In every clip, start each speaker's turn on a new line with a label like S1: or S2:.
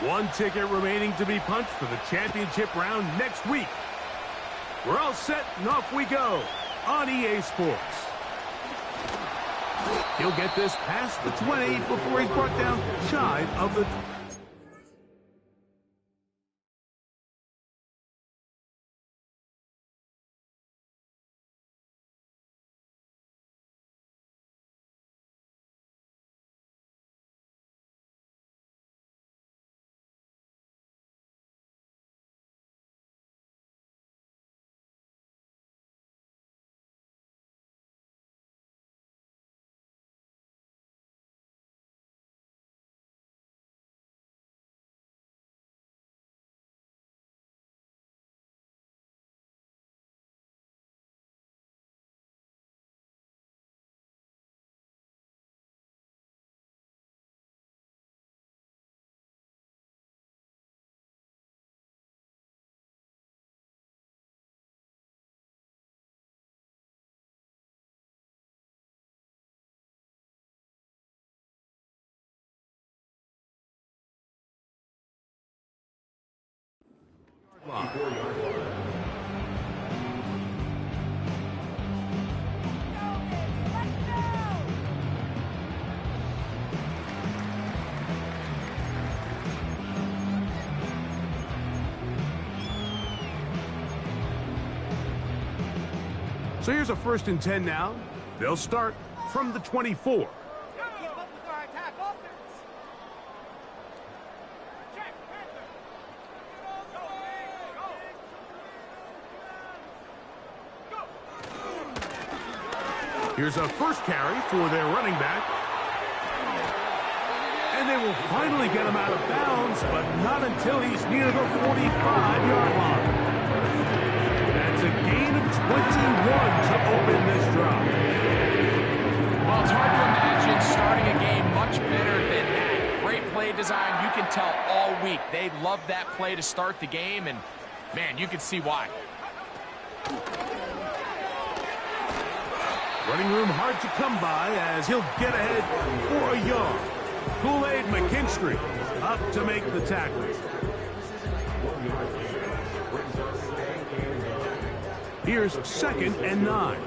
S1: One ticket remaining to be punched for the championship round next week. We're all set, and off we go on EA Sports. He'll get this past the 20 before he's brought down shy of the... So here's a 1st and 10 now. They'll start from the 24. Here's a first carry for their running back. And they will finally get him out of bounds, but not until he's near the 45-yard line. That's a gain of 21 to open this drive.
S2: Well, it's hard to imagine starting a game much better than that. Great play design. You can tell all week they love that play to start the game, and, man, you can see why.
S1: Running room hard to come by as he'll get ahead for a yard. Kool-Aid McKinstry up to make the tackle. Here's 2nd and 9.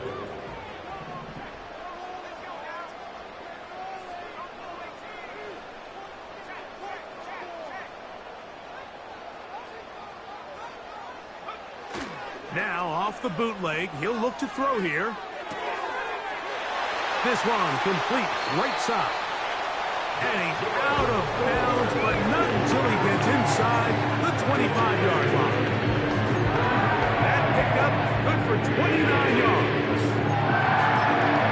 S1: Now off the bootleg, he'll look to throw here. This one complete right side. And he's out of bounds, but not until he gets inside the 25-yard line. That pickup good for 29 yards.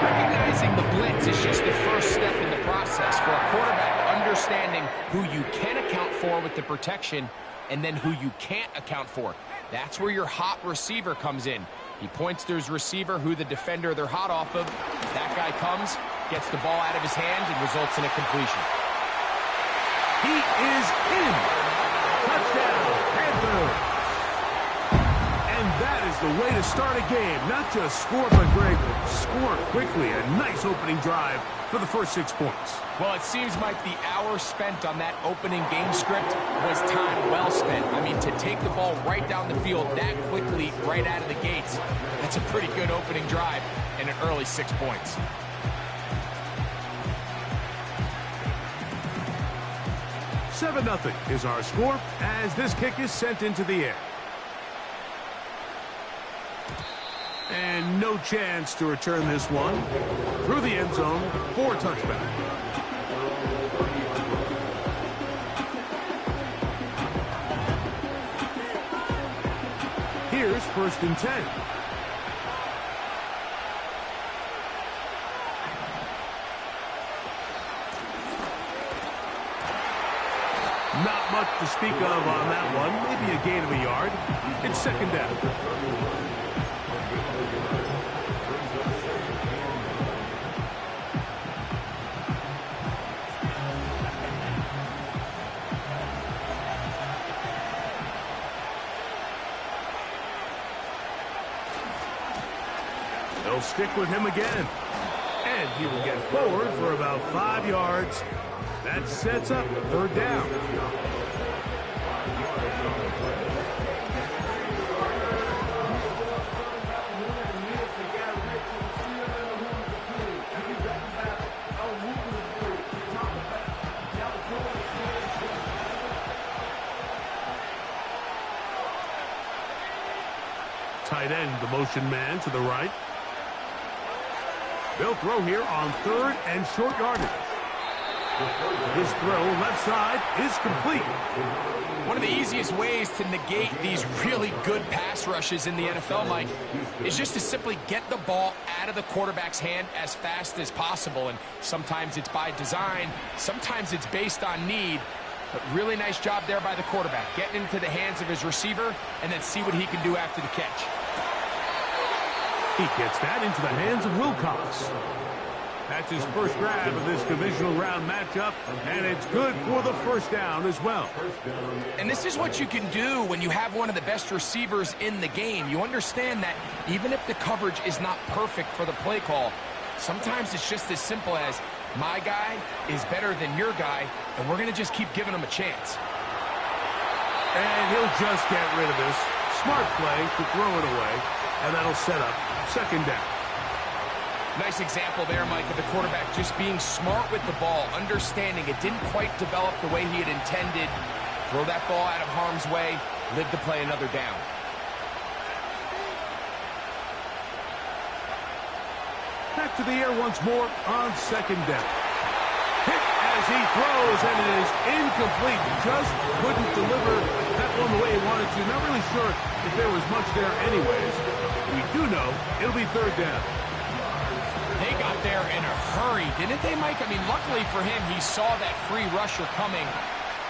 S2: Recognizing the blitz is just the first step in the process for a quarterback, understanding who you can account for with the protection and then who you can't account for. That's where your hot receiver comes in. He points to his receiver, who the defender they're hot off of. That guy comes, gets the ball out of his hand, and results in a completion.
S1: He is in. Touchdown, Panthers. And that is the way to start a game. Not just score, but Greg, score quickly. A nice opening drive for the first 6 points.
S2: Well, it seems like the hour spent on that opening game script was time well spent. I mean, to take the ball right down the field that quickly, right out of the gates, that's a pretty good opening drive and an early 6 points.
S1: $7-0 is our score as this kick is sent into the air. And no chance to return this one through the end zone for a touchback. Here's 1st and 10. Not much to speak of on that one. Maybe a gain of a yard. It's 2nd down. They'll stick with him again. And he will get forward for about 5 yards. That sets up 3rd down. Tight end, the motion man to the right. They'll throw here on 3rd and short yardage. His throw left side is complete.
S2: One of the easiest ways to negate these really good pass rushes in the NFL, Mike, is just to simply get the ball out of the quarterback's hand as fast as possible. And sometimes it's by design, sometimes it's based on need. But really nice job there by the quarterback, getting into the hands of his receiver and then see what he can do after the catch.
S1: He gets that into the hands of Wilcox. That's his first grab of this divisional round matchup, and it's good for the first down as well.
S2: And this is what you can do when you have one of the best receivers in the game. You understand that even if the coverage is not perfect for the play call, sometimes it's just as simple as, my guy is better than your guy, and we're going to just keep giving him a chance.
S1: And he'll just get rid of this. Smart play to throw it away, and that'll set up 2nd down.
S2: Nice example there, Mike, of the quarterback just being smart with the ball, understanding it didn't quite develop the way he had intended. Throw that ball out of harm's way, live to play another down.
S1: Back to the air once more on 2nd down. Hit as he throws, and it is incomplete. Just couldn't deliver that one the way he wanted to. Not really sure if there was much there anyways. We do know it'll be 3rd down.
S2: They got there in a hurry, didn't they, Mike? I mean, luckily for him, he saw that free rusher coming,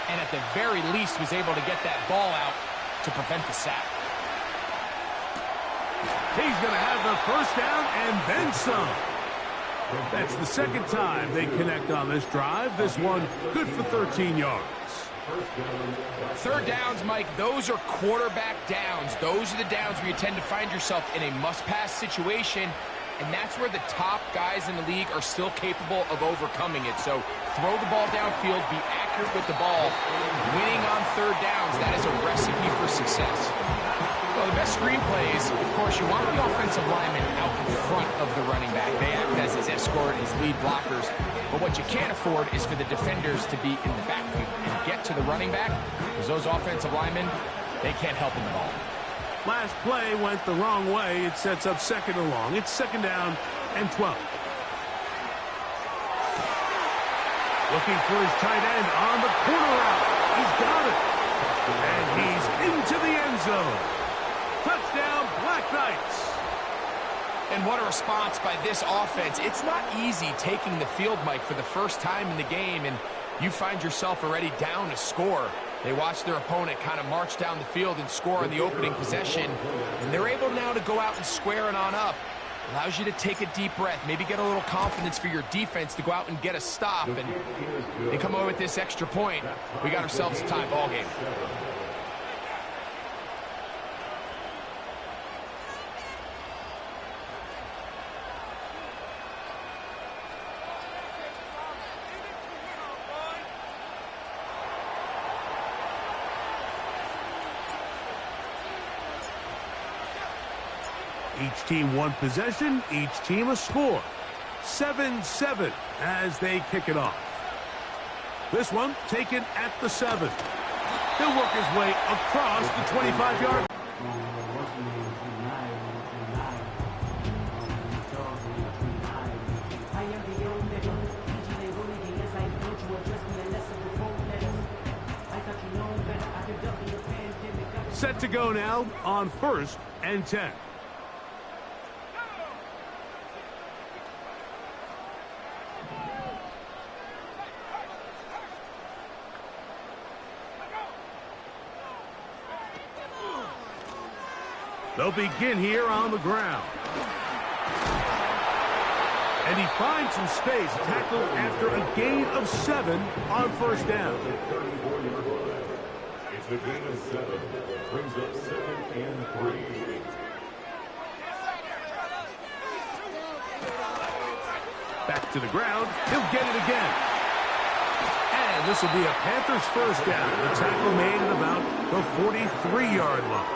S2: and at the very least was able to get that ball out to prevent the sack.
S1: He's going to have the first down and then some. That's the 2nd time they connect on this drive. This one good for 13 yards.
S2: 3rd downs, Mike, those are quarterback downs. Those are the downs where you tend to find yourself in a must-pass situation, and that's where the top guys in the league are still capable of overcoming it. So throw the ball downfield, be accurate with the ball. Winning on 3rd downs, that is a recipe for success. Well, the best screenplays, of course, you want the offensive lineman out in front of the running back. They act as his escort, his lead blockers. But what you can't afford is for the defenders to be in the backfield and get to the running back, because those offensive linemen, they can't help him at all.
S1: Last play went the wrong way. It sets up 2nd and long. It's 2nd down and 12. Looking for his tight end on the corner route. He's got it. And he's into the end zone. Touchdown, Black Knights.
S2: And what a response by this offense. It's not easy taking the field, Mike, for the first time in the game, and you find yourself already down a score. They watch their opponent kind of march down the field and score on the opening possession, and they're able now to go out and square it on up. Allows you to take a deep breath, maybe get a little confidence for your defense to go out and get a stop, and they come away with this extra point. We got ourselves a tie ball game.
S1: Each team one possession, each team a score. 7-7 as they kick it off. This one taken at the 7. He'll work his way across the 25-yard. Set to go now on 1st and 10. They'll begin here on the ground. And he finds some space, tackled after a gain of 7 on 1st down.
S3: It's a gain of 7. Brings up 2nd and 3.
S1: Back to the ground. He'll get it again. And And this will be a Panthers first down. The tackle made at about the 43-yard line.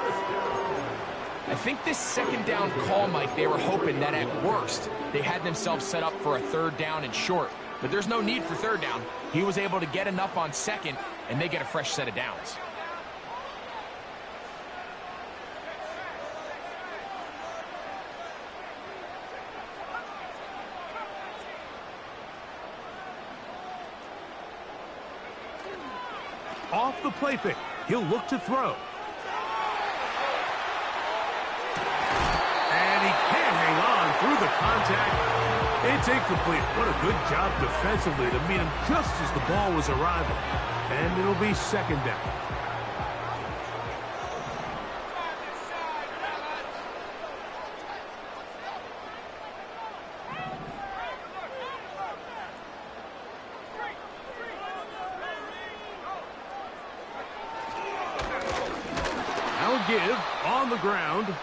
S2: I think this second down call, Mike, they were hoping that at worst they had themselves set up for a third down and short. But there's no need for third down. He was able to get enough on second, and they get a fresh set of downs.
S1: Off the play fake, he'll look to throw. And he can't hang on through the contact. It's incomplete. What a good job defensively to meet him just as the ball was arriving. And it'll be second down. Give on the ground.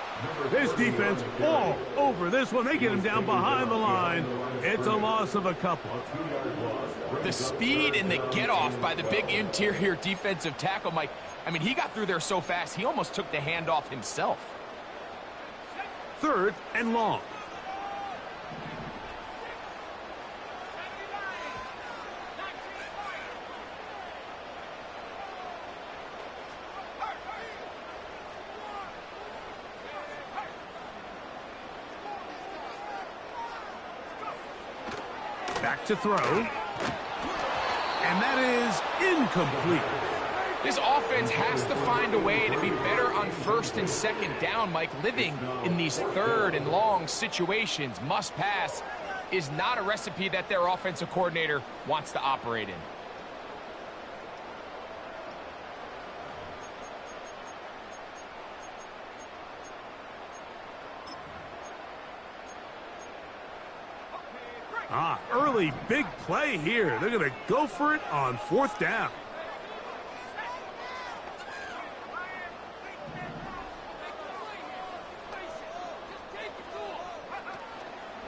S1: This defense all over this one. They get him down behind the line. It's a loss of a couple.
S2: The speed and the get-off by the big interior defensive tackle, Mike. I mean, he got through there so fast, he almost took the handoff himself.
S1: Third and long. Back to throw. And that is incomplete.
S2: This offense has to find a way to be better on first and second down, Mike. Living in these third and long situations, must pass, is not a recipe that their offensive coordinator wants to operate in.
S1: Early big play here. They're going to go for it on fourth down.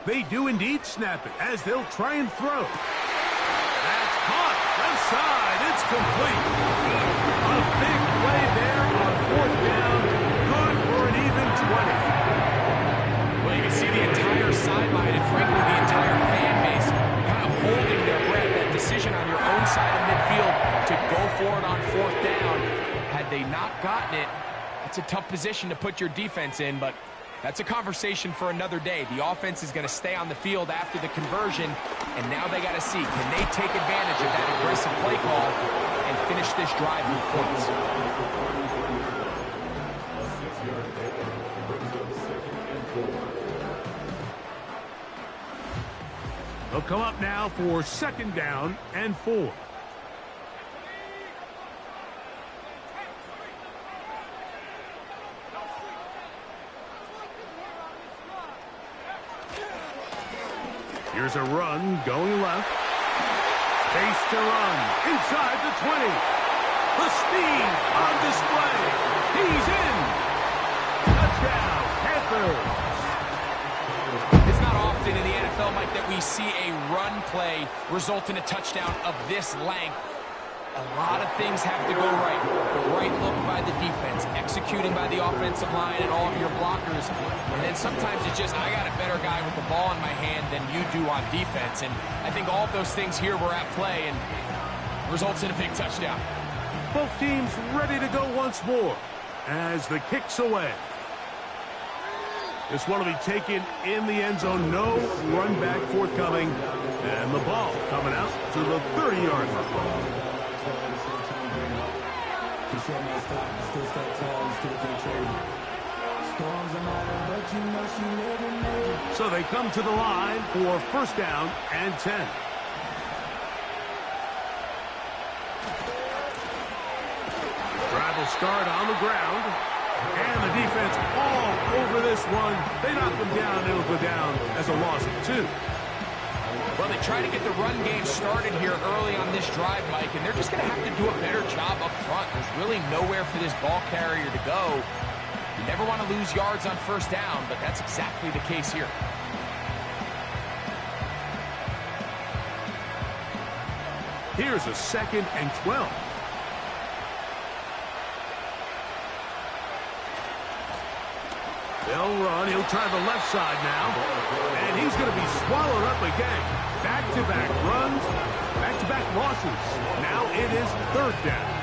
S1: They do indeed snap it as they'll try and throw. That's caught. Left side. It's complete. A big play there on fourth down. Good for an even 20.
S2: Well, you can see the entire sideline and, frankly, the entire fan base kind of holding their breath. That decision on your own side of midfield to go for it on fourth down. Had they not gotten it, it's a tough position to put your defense in, but that's a conversation for another day. The offense is going to stay on the field after the conversion, and now they got to see, can they take advantage of that aggressive play call and finish this drive with points?
S1: They'll come up now for second down and 4. Here's a run going left. Space to run inside the 20. The speed on display. He's in. Touchdown, Panthers.
S2: It's not often in the NFL, Mike, that we see a run play result in a touchdown of this length. A lot of things have to go right. The right look by the defense, executing by the offensive line and all of your blockers. And then sometimes it's just, I got a better guy with the ball in my hand than you do on defense. And I think all of those things here were at play and results in a big touchdown.
S1: Both teams ready to go once more as the kick's away. This one will be taken in the end zone. No run back forthcoming. And the ball coming out to the 30-yard line. So they come to the line for first down and 10. Drive will start on the ground. And the defense all over this one. They knock them down. It'll go down as a loss of 2.
S2: Well, they try to get the run game started here early on this drive, Mike, and they're just going to have to do a better job up front. There's really nowhere for this ball carrier to go. You never want to lose yards on first down, but that's exactly the case here.
S1: Here's a 2nd and 12. They'll run. He'll try the left side now. And he's going to be swallowed up again. Back-to-back runs, back-to-back losses. Now it is 3rd down.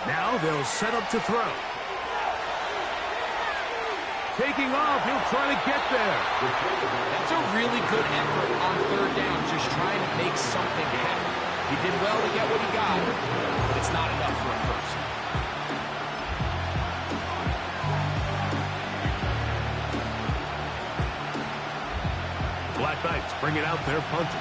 S1: Now they'll set up to throw. Taking off, he'll try to get there.
S2: That's a really good effort on 3rd down, just trying to make something happen. He did well to get what he got, but it's not enough for a first.
S1: Black Knights bring it out there punting.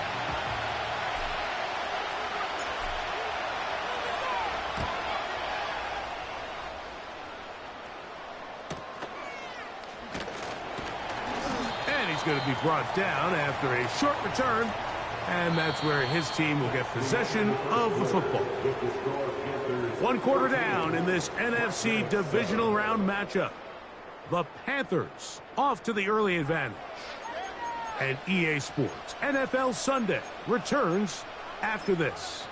S1: Going to be brought down after a short return, and that's where his team will get possession of the football. 1 quarter down in this NFC divisional round matchup. The Panthers off to the early advantage. And EA Sports NFL Sunday returns after this.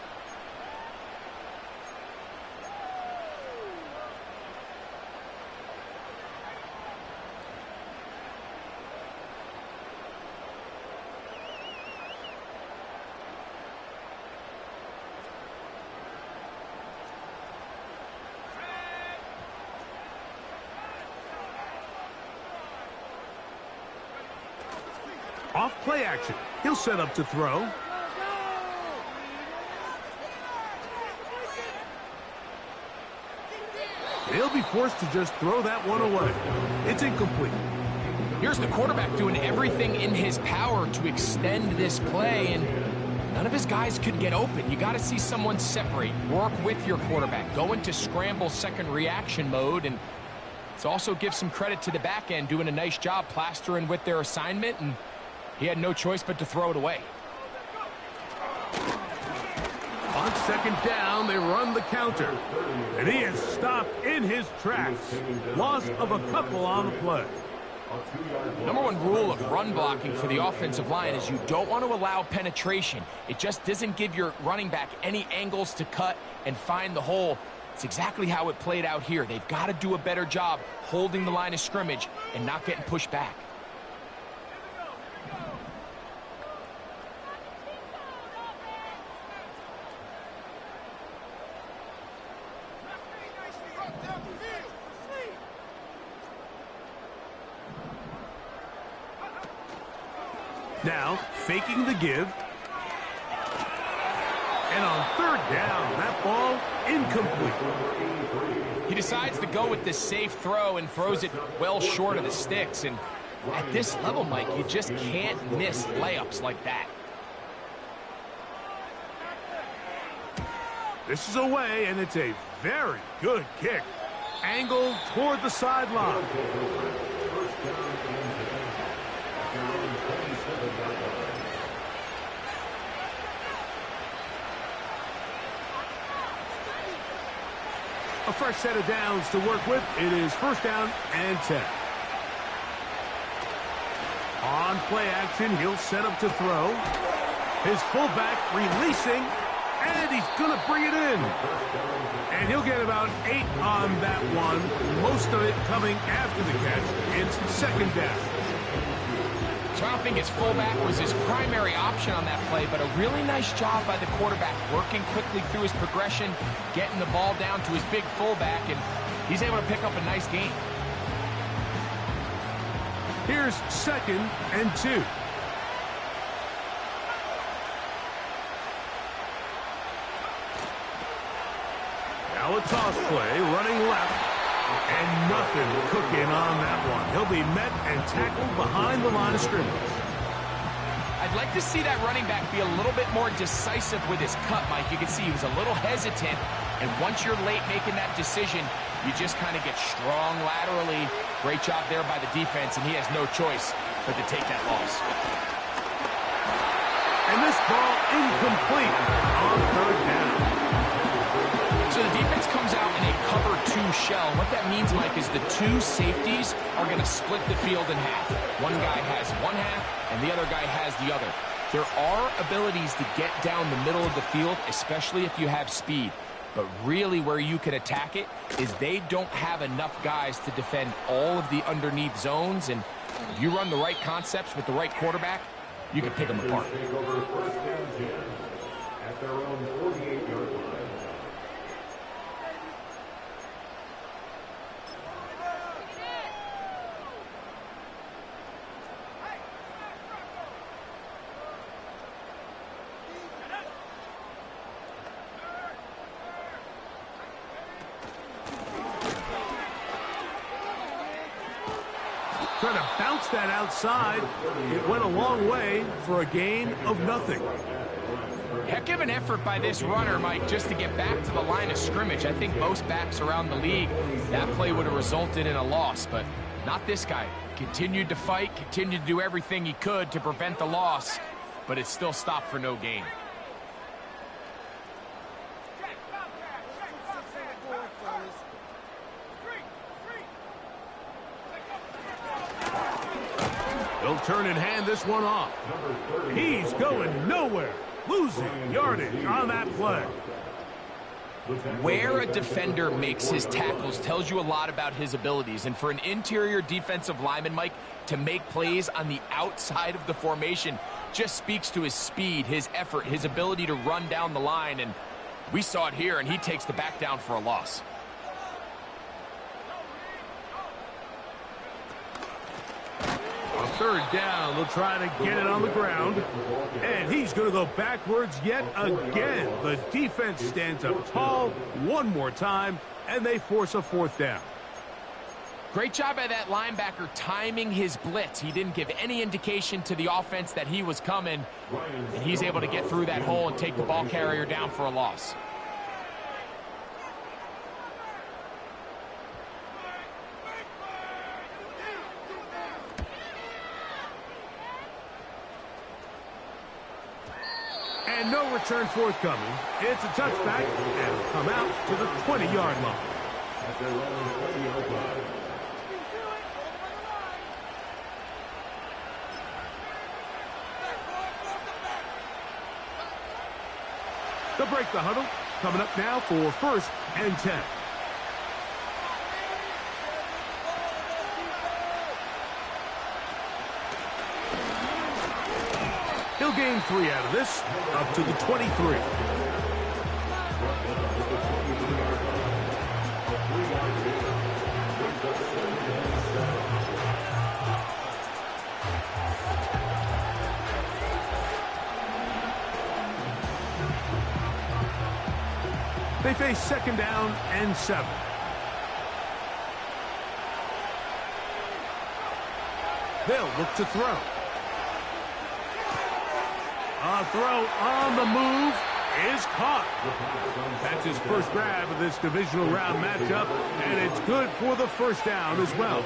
S1: Off play action. He'll set up to throw. He'll be forced to just throw that one away. It's incomplete.
S2: Here's the quarterback doing everything in his power to extend this play, and none of his guys could get open. You got to see someone separate, work with your quarterback, go into scramble second reaction mode, and it's also give some credit to the back end doing a nice job plastering with their assignment, and he had no choice but to throw it away.
S1: On 2nd down, they run the counter. And he is stopped in his tracks. Loss of a couple on the play.
S2: Number 1 rule of run blocking for the offensive line is you don't want to allow penetration. It just doesn't give your running back any angles to cut and find the hole. It's exactly how it played out here. They've got to do a better job holding the line of scrimmage and not getting pushed back.
S1: Now, faking the give. And on 3rd down, that ball incomplete.
S2: He decides to go with this safe throw and throws it well short of the sticks. And at this level, Mike, you just can't miss layups like that.
S1: This is away, and it's a very good kick. Angled toward the sideline. A fresh set of downs to work with. It is 1st down and 10. On play action, he'll set up to throw. His fullback releasing, and he's going to bring it in. And he'll get about 8 on that one, most of it coming after the catch. It's 2nd down.
S2: So I don't think his fullback was his primary option on that play, but a really nice job by the quarterback, working quickly through his progression, getting the ball down to his big fullback, and he's able to pick up a nice gain.
S1: Here's 2nd and 2. Now a toss play, running left. And nothing cooking on that one. He'll be met and tackled behind the line of scrimmage.
S2: I'd like to see that running back be a little bit more decisive with his cut, Mike. You can see he was a little hesitant And once you're late making that decision, you just kind of get strong laterally. Great job there by the defense, and he has no choice but to take that loss.
S1: And this ball incomplete on third down.
S2: So the defense comes out in a cover 2 shell. What that means, Mike, is the 2 safeties are going to split the field in half. One guy has one half, and the other guy has the other. There are abilities to get down the middle of the field, especially if you have speed. But really where you can attack it is they don't have enough guys to defend all of the underneath zones. And if you run the right concepts with the right quarterback, you can pick them apart.
S3: At their own 48-yard line.
S1: Trying to bounce that outside. It went a long way for a gain of nothing.
S2: Heck of an effort by this runner, Mike, just to get back to the line of scrimmage. I think most backs around the league, that play would have resulted in a loss, but not this guy. Continued to fight, continued to do everything he could to prevent the loss, but it still stopped for no gain.
S1: He'll turn and hand this one off. He's going nowhere. Losing yardage on that play.
S2: Where a defender makes his tackles tells you a lot about his abilities. And for an interior defensive lineman, Mike, to make plays on the outside of the formation just speaks to his speed, his effort, his ability to run down the line. And we saw it here, and he takes the back down for a loss.
S1: On third down, they'll try to get it on the ground. And he's going to go backwards yet again. The defense stands up tall one more time, and they force a fourth down.
S2: Great job by that linebacker timing his blitz. He didn't give any indication to the offense that he was coming, and he's able to get through that hole and take the ball carrier down for a loss.
S1: And no return forthcoming. It's a touchback, and will come out to the 20-yard line.
S3: At their own 20-yard line.
S1: They'll break the huddle. Coming up now for 1st and 10. He'll gain 3 out of this, up to the 23. They face 2nd down and 7. They'll look to throw. A throw on the move is caught. That's his first grab of this divisional round matchup, and it's good for the 1st down as well.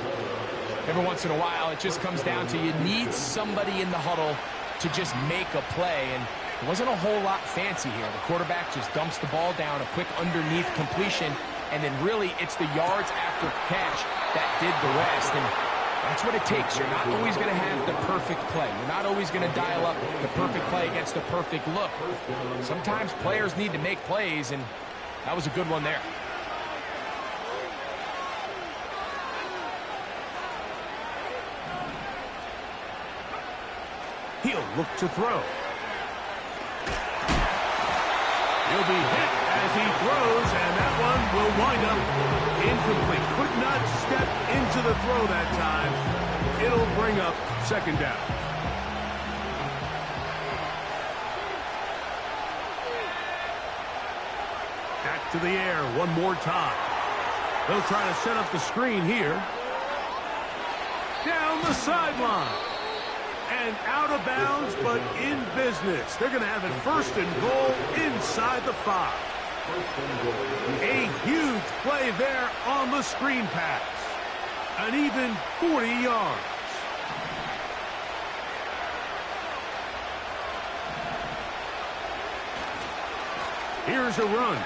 S2: Every once in a while, it just comes down to you need somebody in the huddle to just make a play, and it wasn't a whole lot fancy here. The quarterback just dumps the ball down, a quick underneath completion, and then really it's the yards after catch that did the rest. And that's what it takes. You're not always going to have the perfect play. You're not always going to dial up the perfect play against the perfect look. Sometimes players need to make plays, and that was a good one there.
S1: He'll look to throw. He'll be hit as he throws, and that one will wind up incomplete. Could not step into the throw that time. It'll bring up 2nd down. Back to the air one more time. They'll try to set up the screen here. Down the sideline. And out of bounds, but in business. They're going to have it 1st and goal inside the 5. A huge play there on the screen pass. An even 40 yards. Here's a run.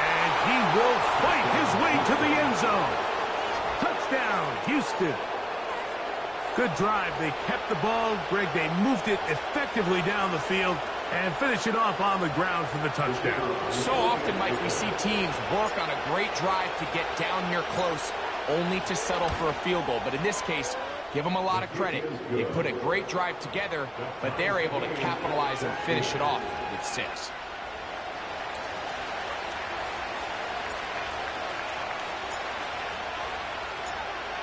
S1: And he will fight his way to the end zone. Touchdown, Houston. Good drive. They kept the ball. Greg, they moved it effectively down the field and finish it off on the ground for the touchdown.
S2: So often, Mike, we see teams work on a great drive to get down here close, only to settle for a field goal. But in this case, give them a lot of credit. They put a great drive together, but they're able to capitalize and finish it off with 6.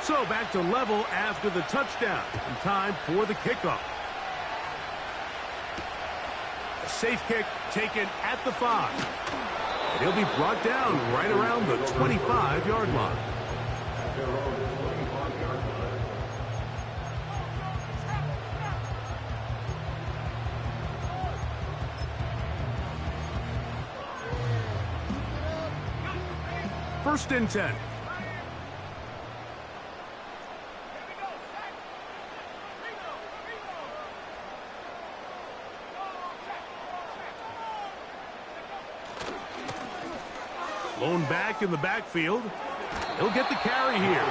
S1: So back to level after the touchdown. And time for the kickoff. A safe kick taken at the 5. And he'll be brought down right around the 25-yard line. First and 10. Lone back in the backfield. He'll get the carry here.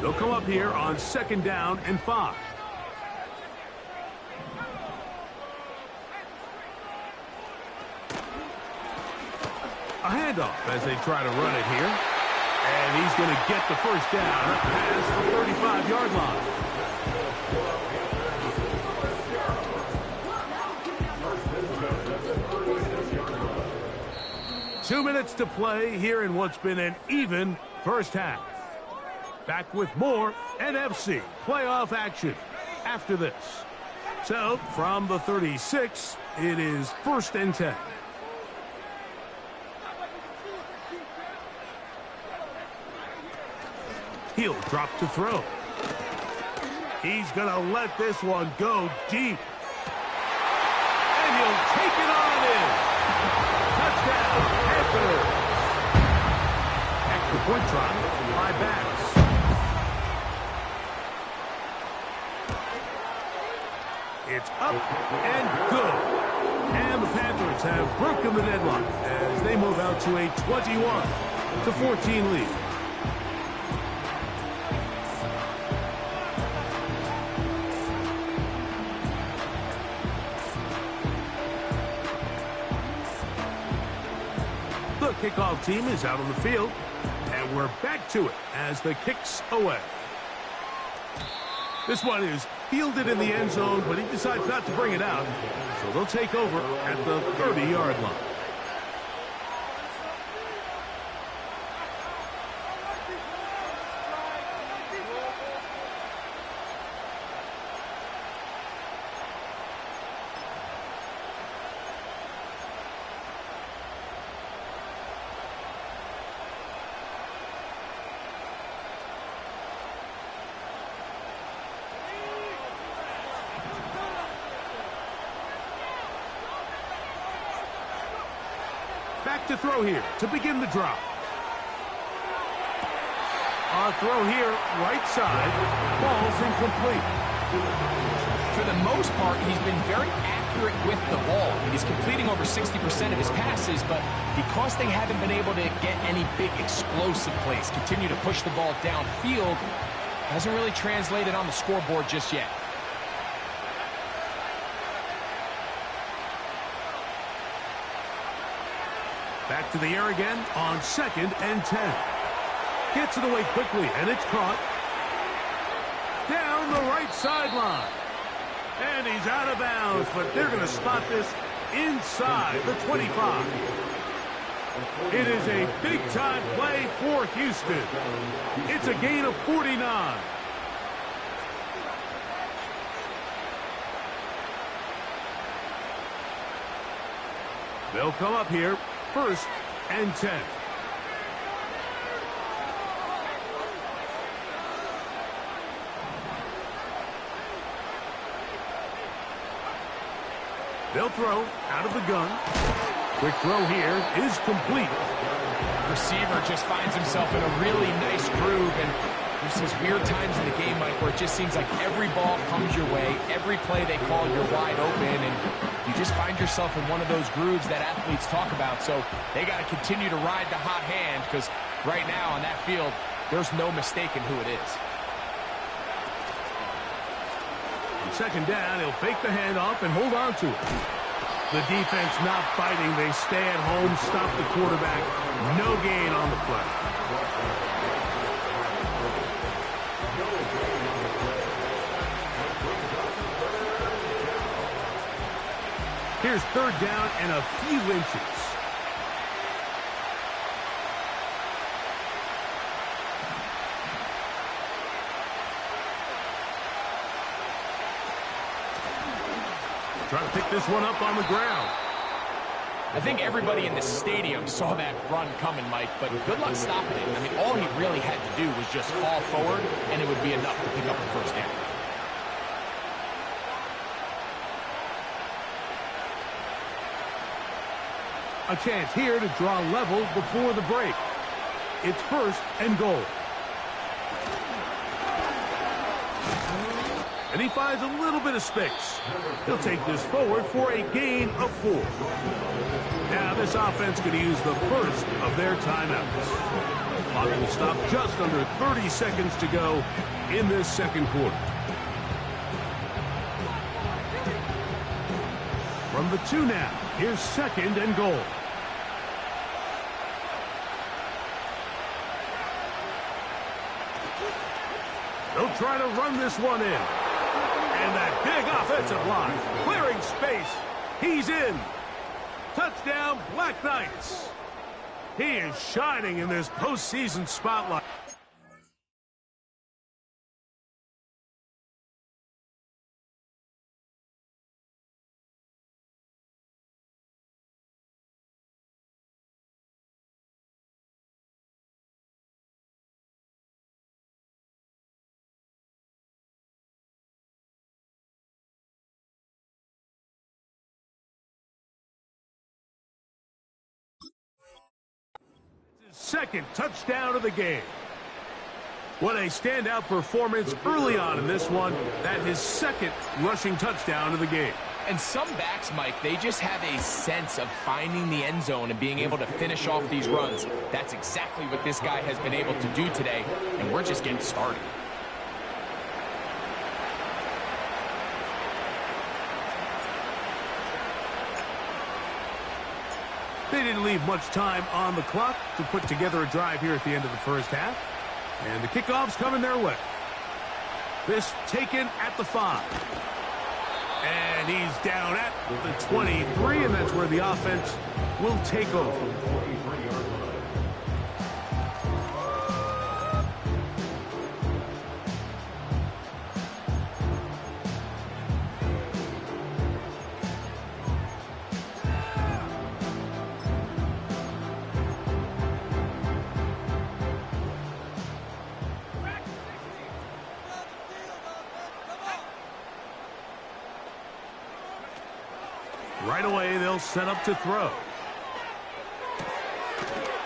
S1: They'll come up here on 2nd down and 5. A handoff as they try to run it here. And he's going to get the first down past the 35-yard line. Two minutes to play here in what's been an even first half. Back with more NFC playoff action after this. So, from the 36, it is 1st and 10. He'll drop to throw. He's going to let this one go deep. And he'll take it on in. Touchdown, Panthers. Extra point try by Backs. It's up and good. And the Panthers have broken the deadlock as they move out to a 21-14 lead. The kickoff team is out on the field, and we're back to it as the kick's away. This one is fielded in the end zone, but he decides not to bring it out, so they'll take over at the 30-yard line. Back to throw here to begin the drive. Our throw here, right side, falls incomplete.
S2: For the most part, he's been very accurate with the ball. I mean, he's completing over 60% of his passes, but because they haven't been able to get any big explosive plays, continue to push the ball downfield, hasn't really translated on the scoreboard just yet.
S1: Back to the air again on 2nd and 10. Gets it away quickly, and it's caught. Down the right sideline. And he's out of bounds, but they're going to spot this inside the 25. It is a big-time play for Houston. It's a gain of 49. They'll come up here. 1st and 10. They'll throw out of the gun. Quick throw here is complete.
S2: Receiver just finds himself in a really nice groove, and there's these weird times in the game, Mike, where it just seems like every ball comes your way, every play they call, you're wide open, and you just find yourself in one of those grooves that athletes talk about. So they got to continue to ride the hot hand, because right now on that field, there's no mistaking who it is.
S1: On second down, he'll fake the handoff and hold on to it. The defense not fighting. They stay at home, stop the quarterback. No gain on the play. Here's third down and a few inches. Trying to pick this one up on the ground.
S2: I think everybody in the stadium saw that run coming, Mike, but good luck stopping it. I mean, all he really had to do was just fall forward, and it would be enough to pick up the first down.
S1: A chance here to draw level before the break. It's first and goal. And he finds a little bit of space. He'll take this forward for a gain of 4. Now this offense going to use the first of their timeouts. Clock will stop just under 30 seconds to go in this second quarter. From the 2 now, here's second and goal. They'll try to run this one in. And that big offensive line, clearing space. He's in. Touchdown, Black Knights. He is shining in this postseason spotlight. Second touchdown of the game. What a standout performance early on in this one. That his second rushing touchdown of the game.
S2: And some backs, Mike, they just have a sense of finding the end zone and being able to finish off these runs. That's exactly what this guy has been able to do today, and we're just getting started.
S1: They didn't leave much time on the clock to put together a drive here at the end of the first half. And the kickoff's coming their way. This taken at the 5. And he's down at the 23, and that's where the offense will take over. Right away, they'll set up to throw.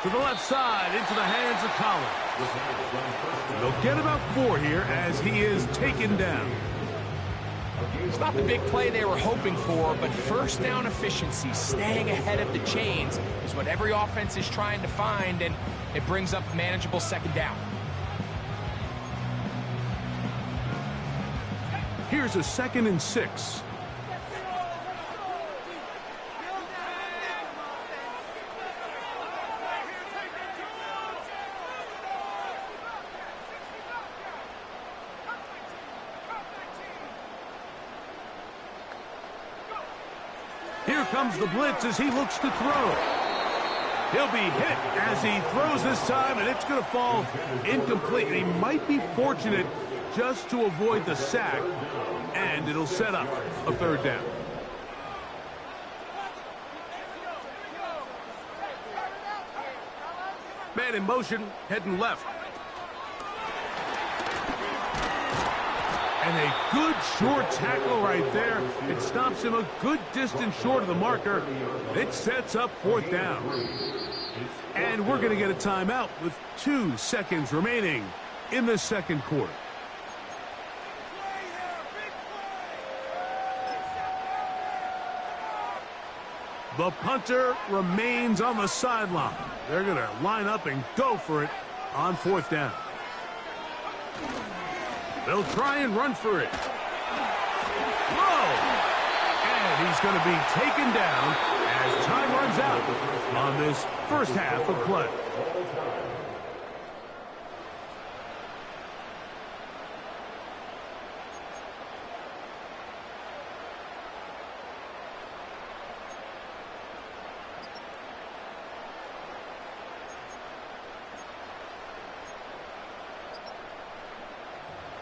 S1: To the left side, into the hands of Collins. They'll get about 4 here as he is taken down.
S2: It's not the big play they were hoping for, but first down efficiency, staying ahead of the chains, is what every offense is trying to find, and it brings up a manageable second down.
S1: Here's a 2nd and 6. Here comes the blitz as he looks to throw. He'll be hit as he throws this time, and it's going to fall incomplete. He might be fortunate just to avoid the sack, and it'll set up a 3rd down. Man in motion, heading left. And a good short tackle right there. It stops him a good distance short of the marker. It sets up 4th down. And we're going to get a timeout with 2 seconds remaining in the second quarter. The punter remains on the sideline. They're going to line up and go for it on 4th down. They'll try and run for it. Whoa! And he's going to be taken down as time runs out on this first half of play.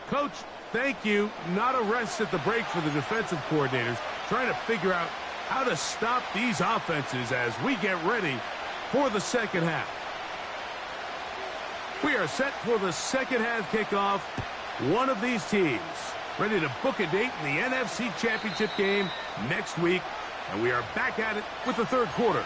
S1: Coach, thank you. Not a rest at the break for the defensive coordinators, trying to figure out how to stop these offenses as we get ready for the second half. We are set for the second half kickoff. One of these teams ready to book a date in the NFC Championship game next week, and we are back at it with the third quarter.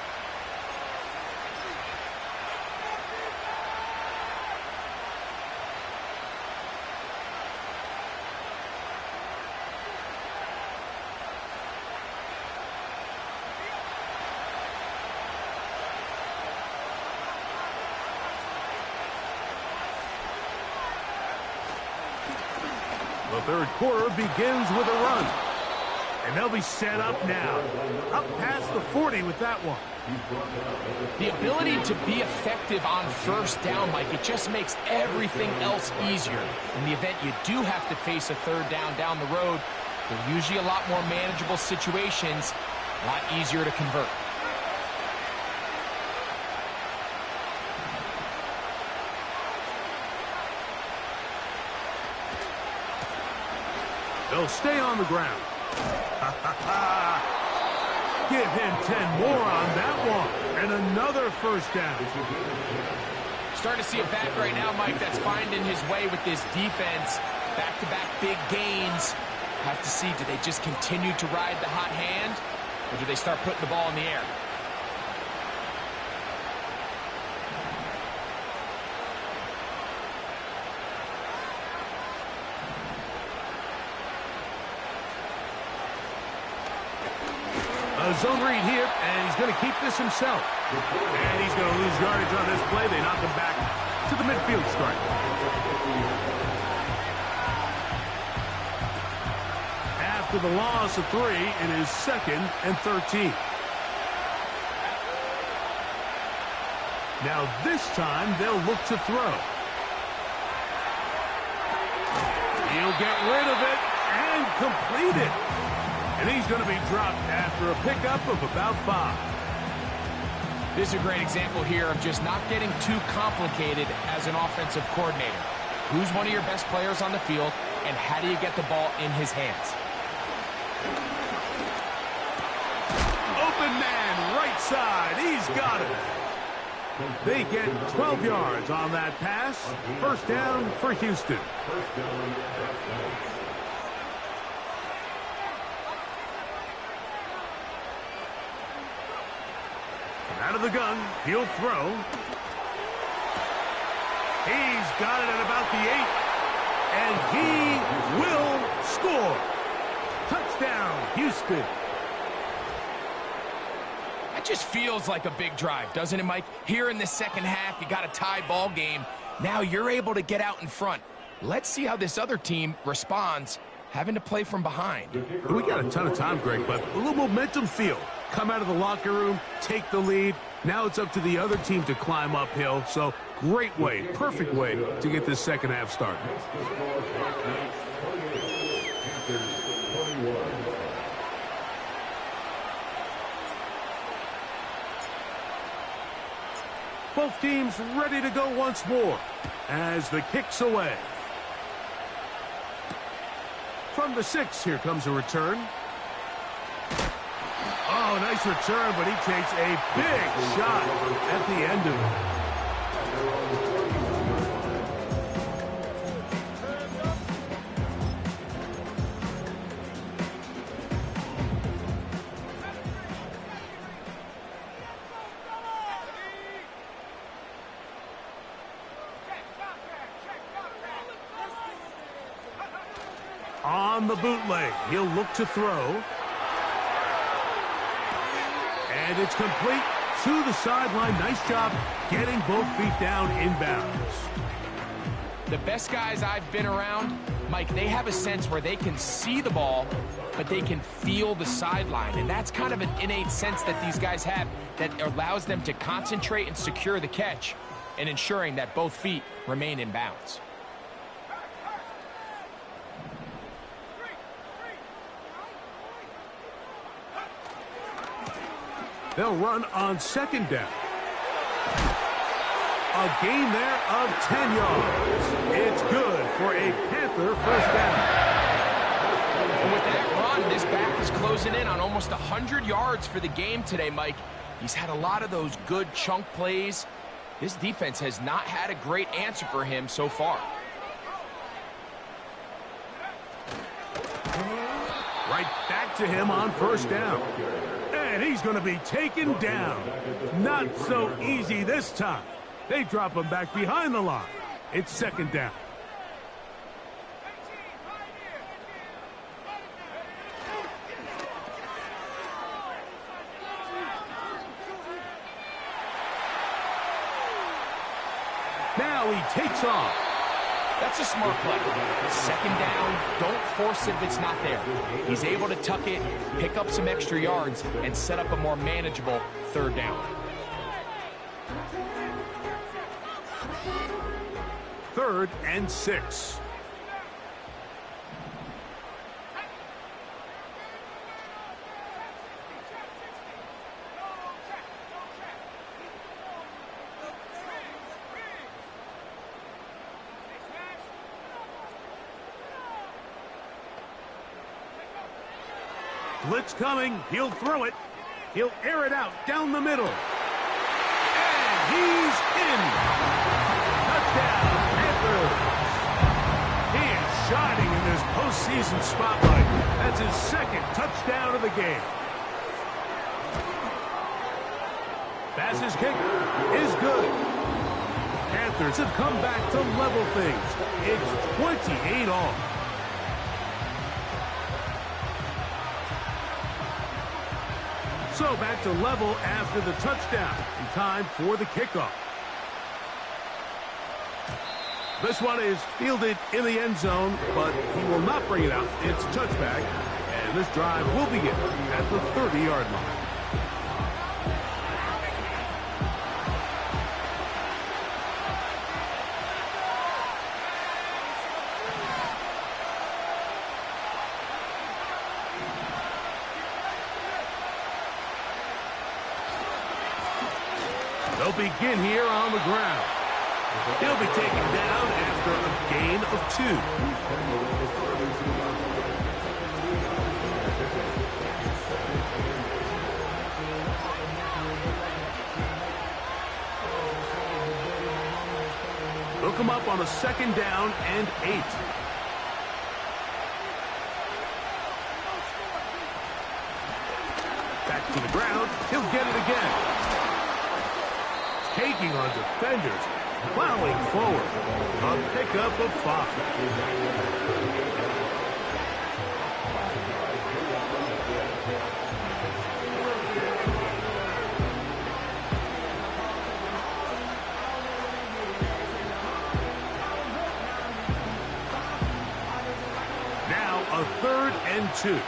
S1: The third quarter begins with a run. And they'll be set up now. Up past the 40 with that one.
S2: The ability to be effective on first down, Mike, it just makes everything else easier. In the event you do have to face a third down the road, they're usually a lot more manageable situations, a lot easier to convert.
S1: They'll stay on the ground. Give him 10 more on that one. And another first down.
S2: Starting to see a back right now, Mike, that's finding his way with this defense. Back-to-back big gains. Have to see, do they just continue to ride the hot hand, or do they start putting the ball in the air?
S1: A zone read here, and he's going to keep this himself. And he's going to lose yardage on this play. They knock him back to the midfield stripe. After the loss of 3, it is 2nd and 13. Now this time they'll look to throw. He'll get rid of it and complete it. And he's going to be dropped after a pickup of about 5.
S2: This is a great example here of just not getting too complicated as an offensive coordinator. Who's one of your best players on the field, and how do you get the ball in his hands?
S1: Open man, right side. He's got it. They get 12 yards on that pass. First down for Houston. Out of the gun, he'll throw. He's got it at about the 8. And he will score. Touchdown, Houston.
S2: That just feels like a big drive, doesn't it, Mike? Here in the second half, you got a tie ball game. Now you're able to get out in front. Let's see how this other team responds, having to play from behind.
S1: We got a ton of time, Greg, but a little momentum feel. Come out of the locker room, take the lead. Now it's up to the other team to climb uphill. So great way, perfect way to get this second half started. Both teams ready to go once more as the kick's away. From the 6, here comes a return. Oh, nice return, but he takes a big shot at the end of it. on the bootleg. He'll look to throw. And it's complete to the sideline. Nice job getting both feet down inbounds.
S2: The best guys I've been around, Mike, they have a sense where they can see the ball, but they can feel the sideline. And that's kind of an innate sense that these guys have that allows them to concentrate and secure the catch and ensuring that both feet remain in bounds.
S1: They'll run on second down. A gain there of 10 yards. It's good for a Panther first down.
S2: And with that run, this back is closing in on almost 100 yards for the game today, Mike. He's had a lot of those good chunk plays. This defense has not had a great answer for him so far.
S1: Right back to him on first down. And he's going to be taken down. Not so easy this time. They drop him back behind the line. It's second down. Now he takes off.
S2: That's a smart play. Second down, don't force it if it's not there. He's able to tuck it, pick up some extra yards, and set up a more manageable third down.
S1: Third and 6. Blitz coming. He'll throw it. He'll air it out down the middle. And he's in. Touchdown, Panthers. He is shining in this postseason spotlight. That's his second touchdown of the game. Fastest kick is good. Panthers have come back to level things. It's 28 all. So back to level after the touchdown. In time for the kickoff. This one is fielded in the end zone, but he will not bring it out. It's touchback, and this drive will begin at the 30-yard line. They'll begin here on the ground. He'll be taken down after a gain of 2. They'll come up on a second down and 8. Back to the ground. He'll get it again. Taking on defenders, plowing forward. A pickup of 5. Now a 3rd and 2.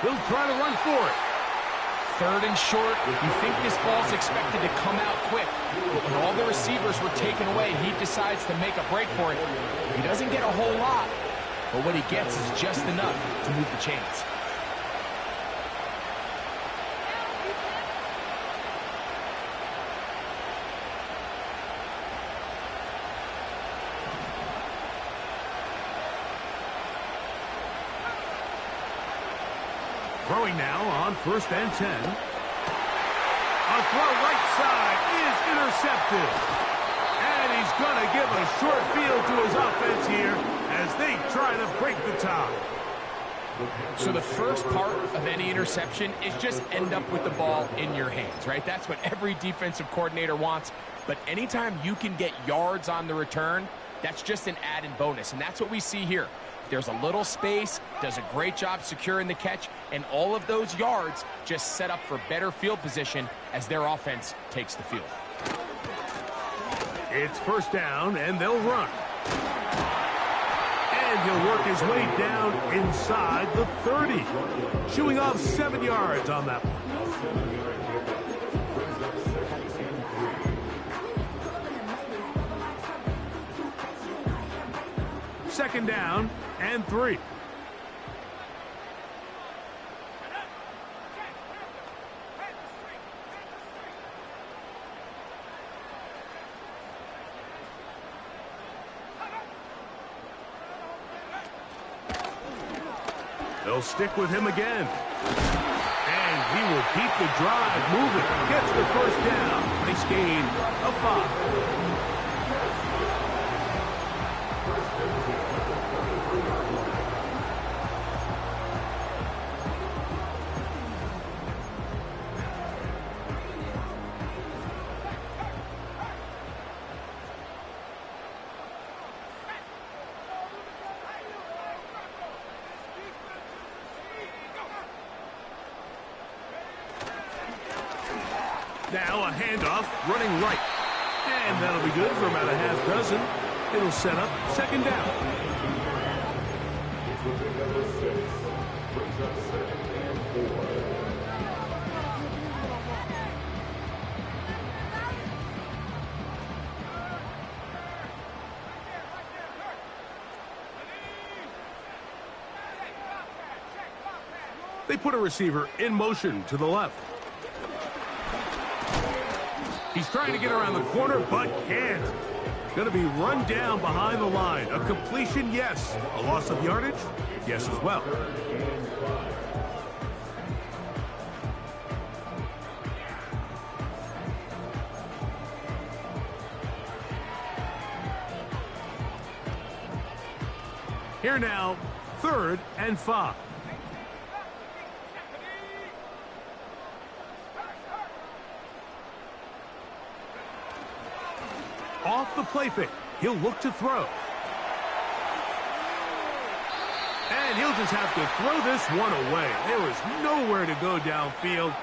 S1: He'll try to run for it.
S2: 3rd and short. You think this ball's expected to come out quick. But when all the receivers were taken away, he decides to make a break for it. He doesn't get a whole lot, but what he gets is just enough to move the chains.
S1: Throwing now on 1st and 10. A throw right side is intercepted. And he's gonna give a short field to his offense here as they try to break the tie.
S2: So the first part of any interception is just end up with the ball in your hands, right? That's what every defensive coordinator wants. But anytime you can get yards on the return, that's just an added bonus. And that's what we see here. There's a little space, does a great job securing the catch, and all of those yards just set up for better field position as their offense takes the field.
S1: It's first down, and they'll run. And he'll work his way down inside the 30. Shooing off 7 yards on that one. Second down and 3. They'll stick with him again. And he will keep the drive moving. Gets the first down. Nice gain of 5. Now a handoff, running right. And that'll be good for about a half dozen. It'll set up second down.
S3: Brings up 2nd and 4.
S1: They put a receiver in motion to the left. He's trying to get around the corner, but can't. Going to be run down behind the line. A completion, yes. A loss of yardage, yes as well. Here now, 3rd and 5. Off the play fake. He'll look to throw. And he'll just have to throw this one away. There was nowhere to go downfield.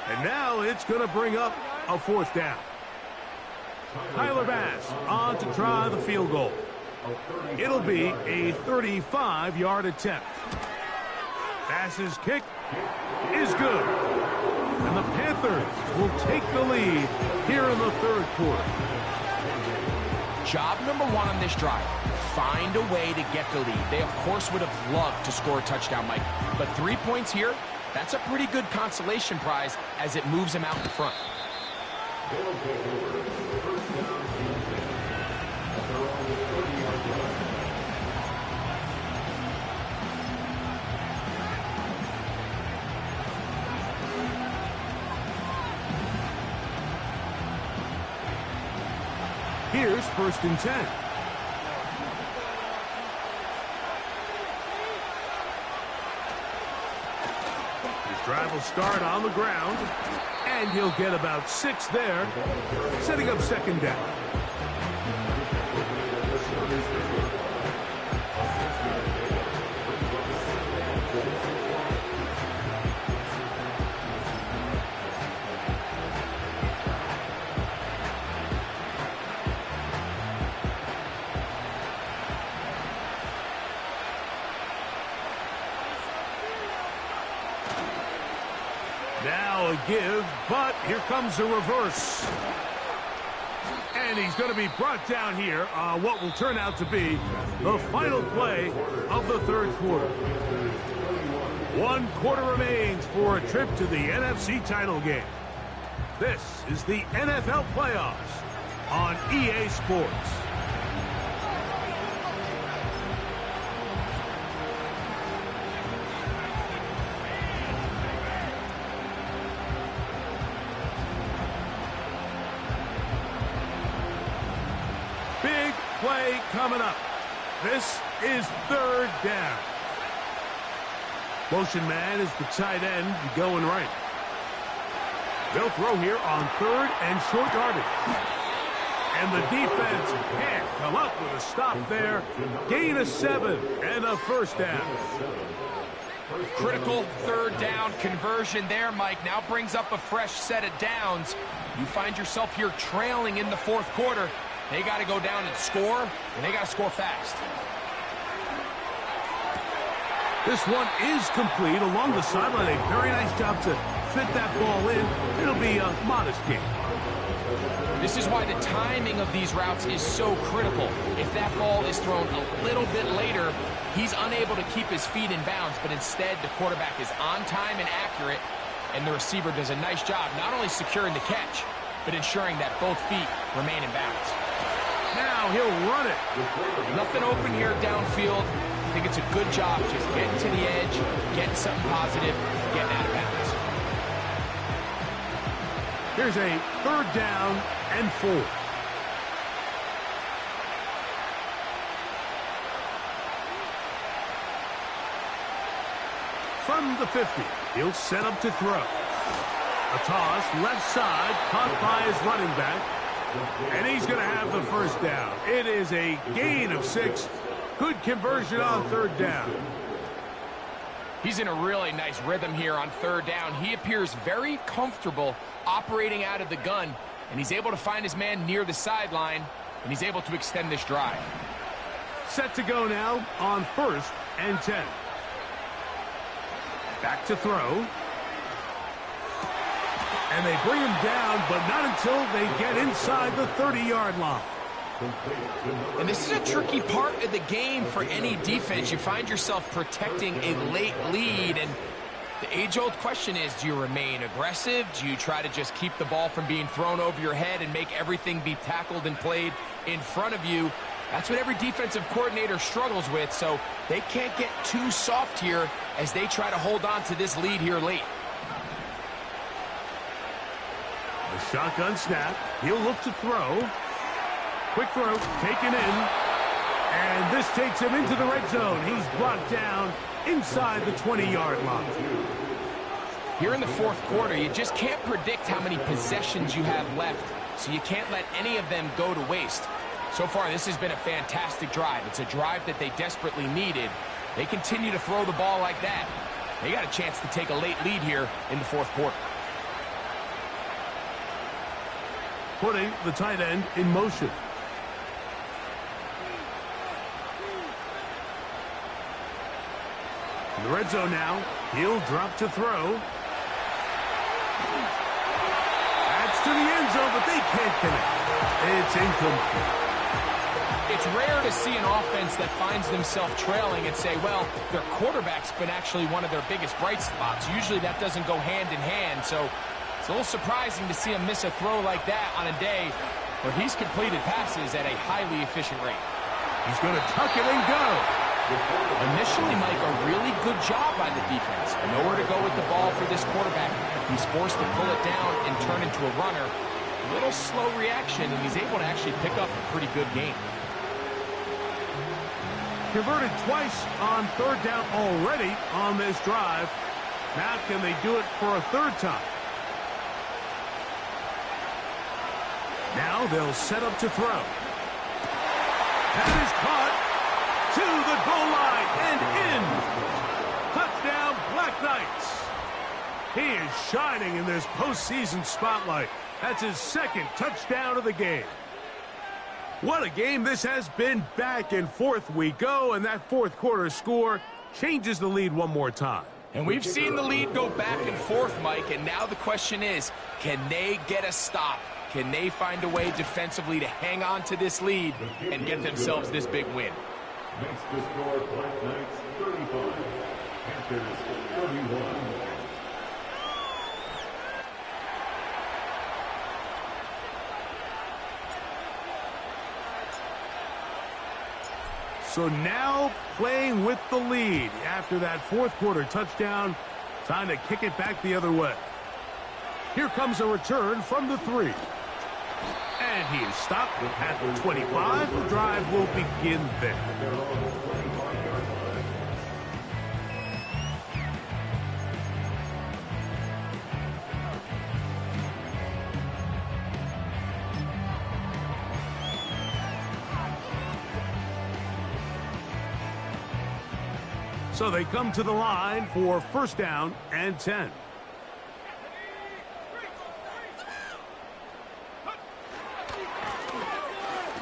S1: And now it's going to bring up a 4th down. Tyler Bass on to try the field goal. It'll be a 35-yard attempt. Bass's kick is good. And the Panthers will take the lead here in the 3rd quarter.
S2: Job number 1 on this drive, find a way to get the lead. They, of course, would have loved to score a touchdown, Mike. But 3 points here, that's a pretty good consolation prize as it moves them out in front.
S1: Here's 1st and 10. His drive will start on the ground, and he'll get about 6 there, setting up second down. Now a give, but here comes the reverse. And he's going to be brought down here on what will turn out to be the final play of the 3rd quarter. 1 quarter remains for a trip to the NFC title game. This is the NFL playoffs on EA Sports. play coming up. This is third down. Motion man is the tight end going right. They'll throw here on third and short yardage. And the defense can't come up with a stop there. Gain of 7 and a first down.
S2: Critical third down conversion there, Mike. Now brings up a fresh set of downs. You find yourself here trailing in the fourth quarter. They got to go down and score, and they got to score fast.
S1: This one is complete along the sideline. A very nice job to fit that ball in. It'll be a modest gain.
S2: This is why the timing of these routes is so critical. If that ball is thrown a little bit later, he's unable to keep his feet in bounds, but instead the quarterback is on time and accurate, and the receiver does a nice job not only securing the catch, but ensuring that both feet remain in bounds.
S1: Now he'll run it.
S2: Nothing open here downfield. I think it's a good job just getting to the edge, getting something positive, getting out of bounds.
S1: Here's a third down and 4. From the 50, he'll set up to throw. A toss, left side, caught by his running back. And he's going to have the first down. It is a gain of 6. Good conversion on third down.
S2: He's in a really nice rhythm here on third down. He appears very comfortable operating out of the gun, and he's able to find his man near the sideline, and he's able to extend this drive.
S1: Set to go now on first and 10. Back to throw. And they bring him down, but not until they get inside the 30-yard line.
S2: And this is a tricky part of the game for any defense. You find yourself protecting a late lead, and the age-old question is, do you remain aggressive? Do you try to just keep the ball from being thrown over your head and make everything be tackled and played in front of you? That's what every defensive coordinator struggles with, so they can't get too soft here as they try to hold on to this lead here late.
S1: A shotgun snap. He'll look to throw. Quick throw, taken in. And this takes him into the red zone. He's brought down inside the 20-yard line.
S2: Here in the fourth quarter, you just can't predict how many possessions you have left, so you can't let any of them go to waste. So far, this has been a fantastic drive. It's a drive that they desperately needed. They continue to throw the ball like that. They got a chance to take a late lead here in the fourth quarter.
S1: Putting the tight end in motion. In the red zone now, he'll drop to throw. That's to the end zone, but they can't connect. It's incomplete.
S2: It's rare to see an offense that finds themselves trailing and say, well, their quarterback's been actually one of their biggest bright spots. Usually that doesn't go hand in hand, so it's a little surprising to see him miss a throw like that on a day where he's completed passes at a highly efficient rate.
S1: He's going to tuck it and go.
S2: Initially, Mike, a really good job by the defense. Nowhere to go with the ball for this quarterback. He's forced to pull it down and turn into a runner. A little slow reaction, and he's able to actually pick up a pretty good game.
S1: Converted twice on third down already on this drive. Now can they do it for a third time? Now they'll set up to throw. That is caught to the goal line and in. Touchdown, Black Knights. He is shining in this postseason spotlight. That's his second touchdown of the game. What a game this has been. Back and forth we go, and that fourth quarter score changes the lead one more time.
S2: And we've seen the lead go back and forth, Mike, and now the question is, can they get a stop? Can they find a way defensively to hang on to this lead and get themselves this big win?
S3: Makes the score Black Knights 35, Panthers 31.
S1: So now playing with the lead after that fourth quarter touchdown. Time to kick it back the other way. Here comes a return from the 3. And he is stopped at the 25. The drive will begin there. So they come to the line for first down and 10.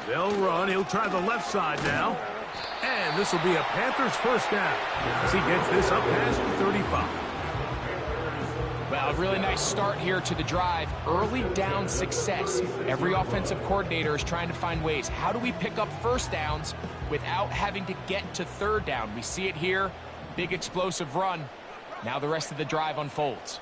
S1: They'll run. He'll try the left side now. And this will be a Panthers first down as he gets this up past the 35.
S2: Well, a really nice start here to the drive. Early down success. Every offensive coordinator is trying to find ways. How do we pick up first downs without having to get to third down? We see it here. Big explosive run. Now the rest of the drive unfolds.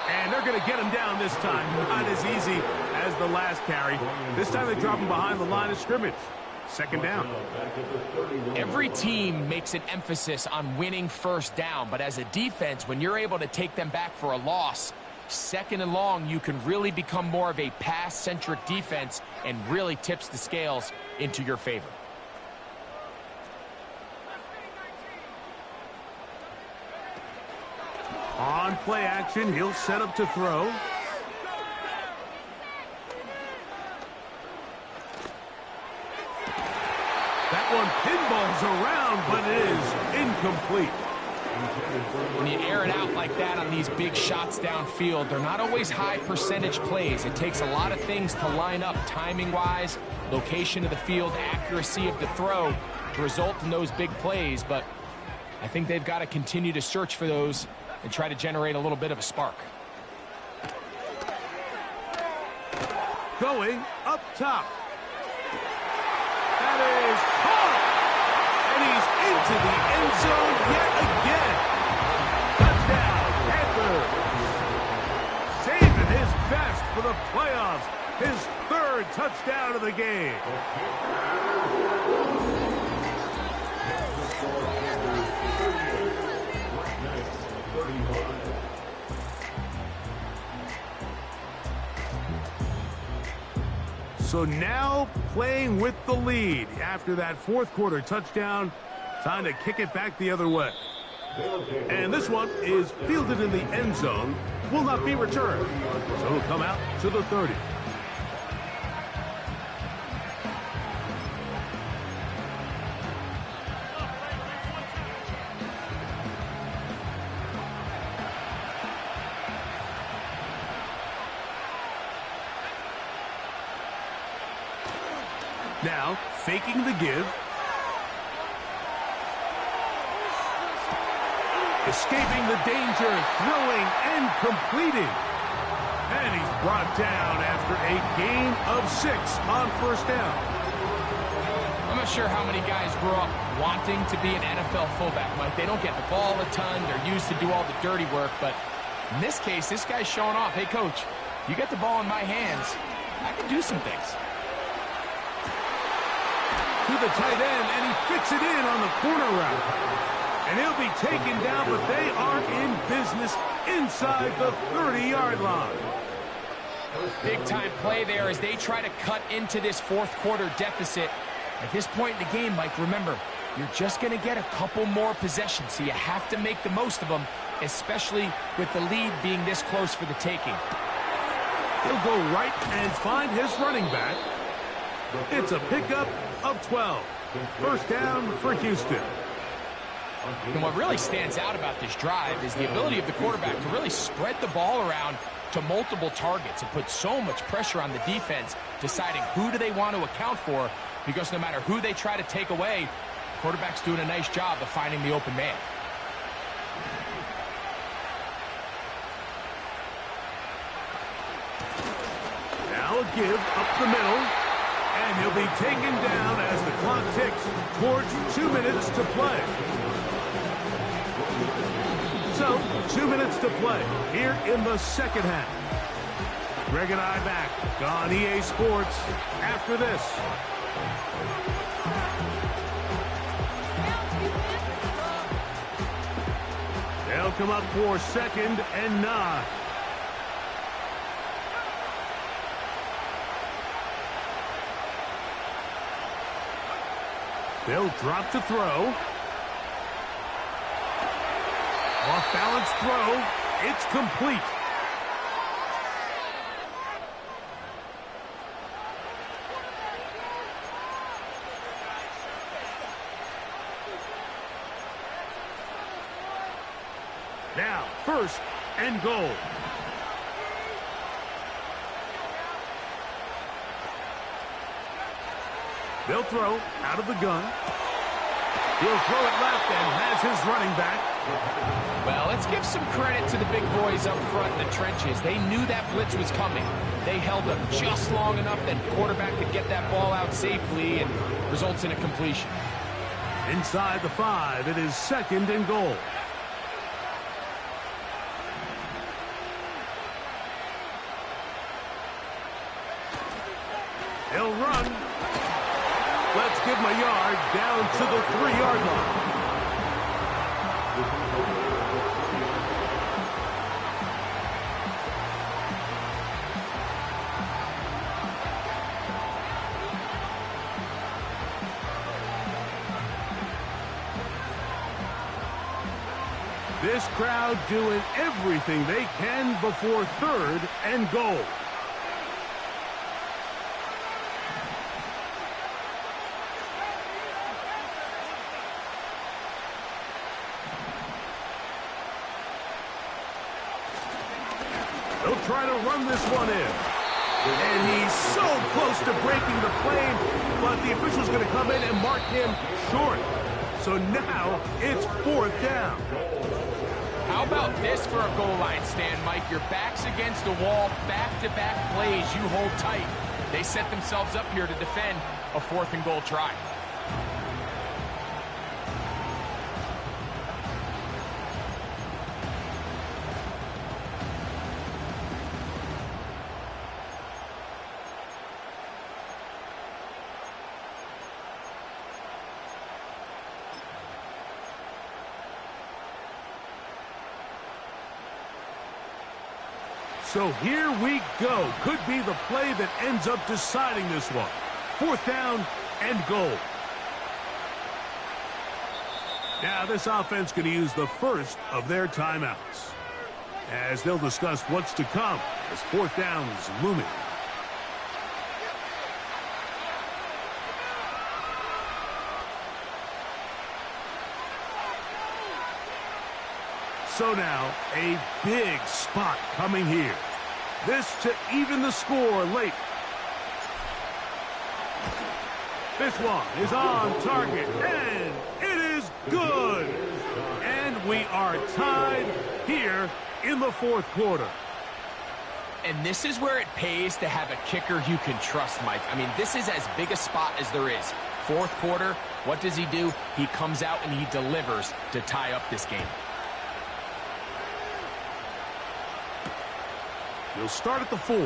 S1: And they're going to get him down this time. Not as easy as the last carry. This time they drop him behind the line of scrimmage. Second down.
S2: Every team makes an emphasis on winning first down, but as a defense, when you're able to take them back for a loss, second and long, you can really become more of a pass-centric defense and really tips the scales into your favor.
S1: On play action, he'll set up to throw. That one pinballs around, but it is incomplete.
S2: When you air it out like that on these big shots downfield, they're not always high percentage plays. It takes a lot of things to line up timing-wise, location of the field, accuracy of the throw to result in those big plays. But I think they've got to continue to search for those and try to generate a little bit of a spark.
S1: Going up top. That is caught. And he's into the end zone yet again. Touchdown, Panthers. Saving his best for the playoffs. His third touchdown of the game. So now playing with the lead after that fourth quarter touchdown. Time to kick it back the other way. And this one is fielded in the end zone. Will not be returned. So it'll come out to the 30. Now, faking the give. Escaping the danger, throwing and completing. And he's brought down after a gain of 6 on first down.
S2: I'm not sure how many guys grew up wanting to be an NFL fullback, Mike. They don't get the ball a ton. They're used to do all the dirty work. But in this case, this guy's showing off. Hey, coach, you get the ball in my hands. I can do some things.
S1: To the tight end, and he fits it in on the corner route. And he'll be taken down, but they are in business inside the 30-yard line.
S2: Big-time play there as they try to cut into this fourth quarter deficit. At this point in the game, Mike, remember, you're just going to get a couple more possessions, so you have to make the most of them, especially with the lead being this close for the taking.
S1: He'll go right and find his running back. It's a pickup of 12. First down for Houston.
S2: And what really stands out about this drive is the ability of the quarterback to really spread the ball around to multiple targets and put so much pressure on the defense, deciding who do they want to account for, because no matter who they try to take away, the quarterback's doing a nice job of finding the open man.
S1: Now a give up the middle, and he'll be taken down as the clock ticks towards 2 minutes to play. So, 2 minutes to play here in the second half. Greg and I back on EA Sports after this. They'll come up for 2nd and 9. They'll drop to throw. Off-balance throw. It's complete. Now, 1st and goal. They'll throw out of the gun. He'll throw it left and has his running back.
S2: Well, let's give some credit to the big boys up front in the trenches. They knew that blitz was coming. They held up just long enough that the quarterback could get that ball out safely and results in a completion.
S1: Inside the 5, it is 2nd and goal. He'll run. Let's give him a yard down to the 3-yard line. This crowd doing everything they can before 3rd and goal. They'll try to run this one in. And he's so close to breaking the plane, but the official's going to come in and mark him short. So now it's 4th down.
S2: How about this for a goal line stand, Mike? Your back's against the wall, back-to-back plays, you hold tight. They set themselves up here to defend a 4th and goal try.
S1: So here we go. Could be the play that ends up deciding this one. 4th down and goal. Now this offense going to use the first of their timeouts, as they'll discuss what's to come as 4th down is looming. So now, a big spot coming here. This to even the score late. This one is on target, and it is good. And we are tied here in the 4th quarter.
S2: And this is where it pays to have a kicker you can trust, Mike. I mean, this is as big a spot as there is. 4th quarter, what does he do? He comes out and he delivers to tie up this game.
S1: He'll start at the 4.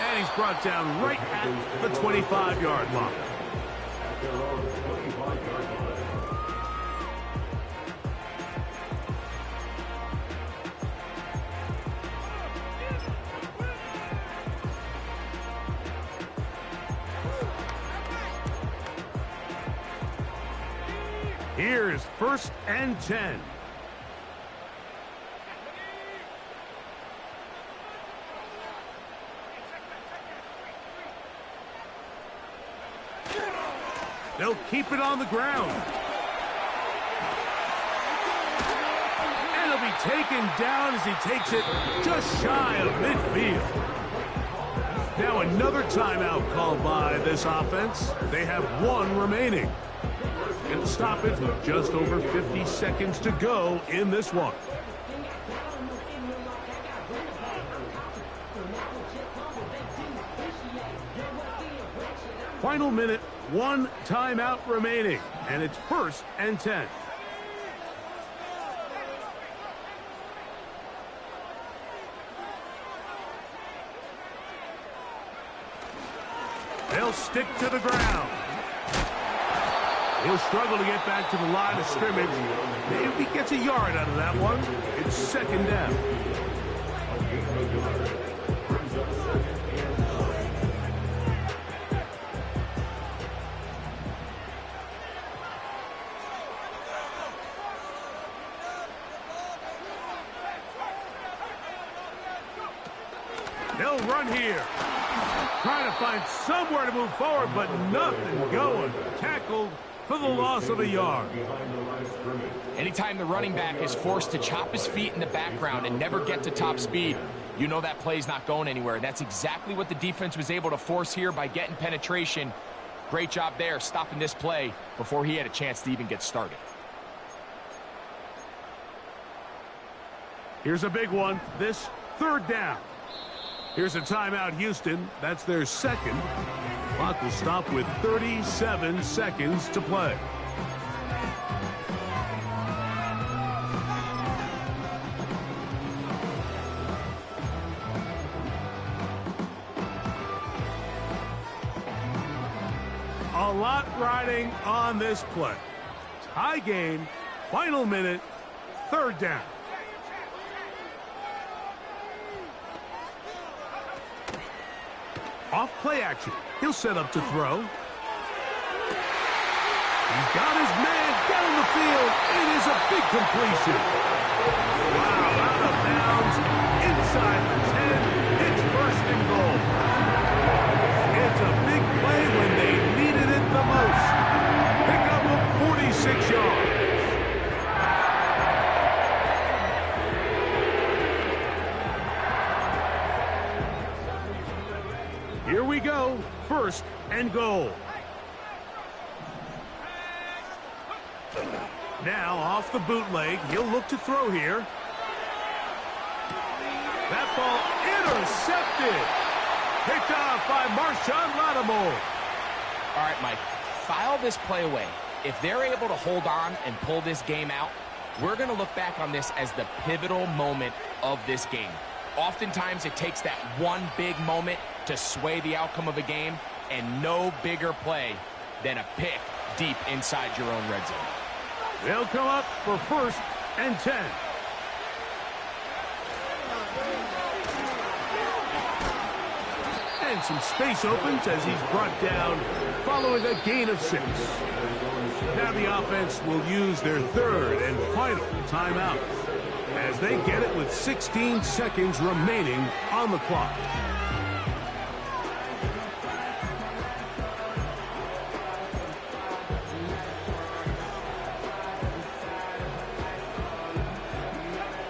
S1: And he's brought down right at the 25-yard line. Here is 1st and 10. They'll keep it on the ground. And he'll be taken down as he takes it just shy of midfield. Now another timeout called by this offense. They have 1 remaining. And the stoppage with just over 50 seconds to go in this one. Final minute, 1 timeout remaining, and it's 1st and 10. They'll stick to the ground. He'll struggle to get back to the line of scrimmage. Maybe he gets a yard out of that one. It's second down. They'll run here. Trying to find somewhere to move forward, but nothing going. Tackled for the loss of a yard.
S2: Anytime the running back is forced to chop his feet in the background and never get to top speed, you know that play's not going anywhere. That's exactly what the defense was able to force here by getting penetration. Great job there, stopping this play before he had a chance to even get started.
S1: Here's a big one. This third down. Here's a timeout, Houston. That's their second. Clock will stop with 37 seconds to play. A lot riding on this play. Tie game, final minute, third down. Off play action. He'll set up to throw. He's got his man down the field. It is a big completion. Wow, out of bounds, inside the 10. It's first and goal. It's a big play when they needed it the most. Pick up of 46 yards. Here we go, first and goal. Now off the bootleg, he'll look to throw here. That ball intercepted. Picked off by Marshawn Lattimore.
S2: All right, Mike, file this play away. If they're able to hold on and pull this game out, we're going to look back on this as the pivotal moment of this game. Oftentimes, it takes that one big moment to sway the outcome of a game, and no bigger play than a pick deep inside your own red zone.
S1: They'll come up for first and 10. And some space opens as he's brought down following a gain of 6. Now the offense will use their third and final timeout as they get it with 16 seconds remaining on the clock.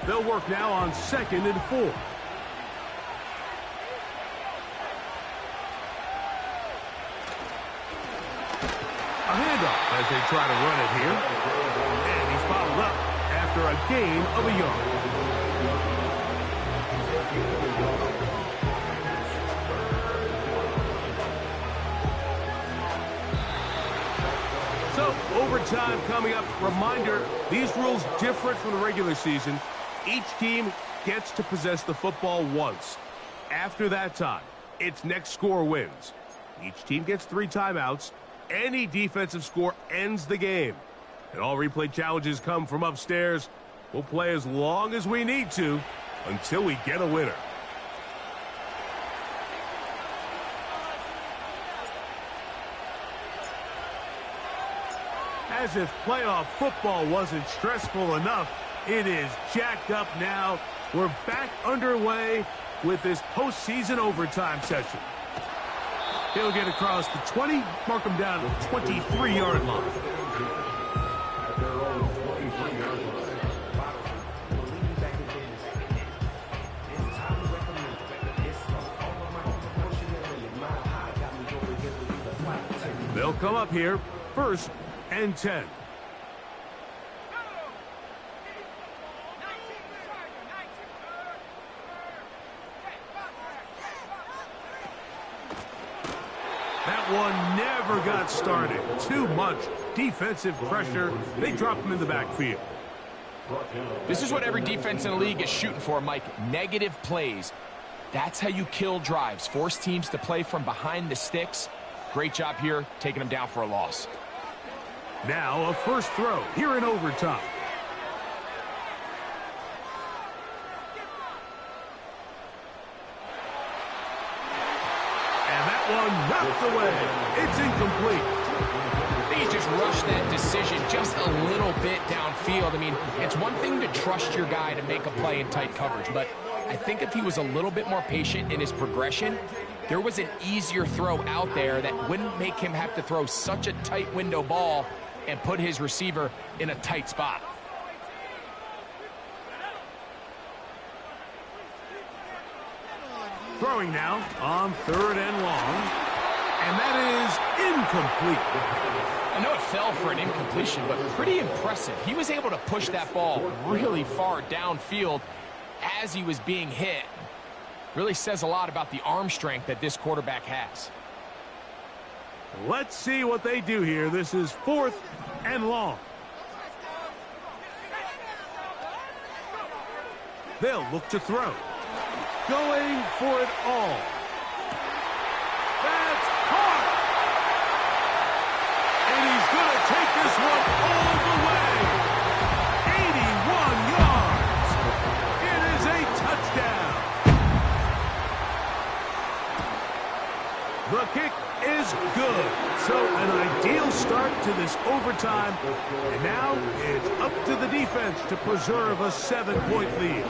S1: They'll work now on 2nd and 4. A handoff as they try to run it here. And he's bottled up after a gain of a yard. So, overtime coming up. Reminder, these rules different from the regular season. Each team gets to possess the football once. After that time, its next score wins. Each team gets 3 timeouts. Any defensive score ends the game. And all replay challenges come from upstairs. We'll play as long as we need to until we get a winner. As if playoff football wasn't stressful enough, it is jacked up now. We're back underway with this postseason overtime session. He'll get across the 20, mark him down to the 23-yard line. They'll come up here, first and 10. That one never got started. Too much defensive pressure. They drop him in the backfield.
S2: This is what every defense in the league is shooting for, Mike. Negative plays. That's how you kill drives. Force teams to play from behind the sticks. Great job here, taking them down for a loss.
S1: Now a first throw here in overtime. And that one knocked away. It's incomplete.
S2: He just rushed that decision just a little bit downfield. I mean, it's one thing to trust your guy to make a play in tight coverage, but I think if he was a little bit more patient in his progression, there was an easier throw out there that wouldn't make him have to throw such a tight window ball and put his receiver in a tight spot.
S1: Throwing now on 3rd and long, and that is incomplete.
S2: I know it fell for an incompletion, but pretty impressive. He was able to push that ball really far downfield as he was being hit. Really says a lot about the arm strength that this quarterback has.
S1: Let's see what they do here. This is 4th and long. They'll look to throw. Going for it all. That's hard. And he's going to take this one all the way. 81 yards. It is a touchdown. The kick is good. So an ideal start to this overtime. And now it's up to the defense to preserve a 7-point lead.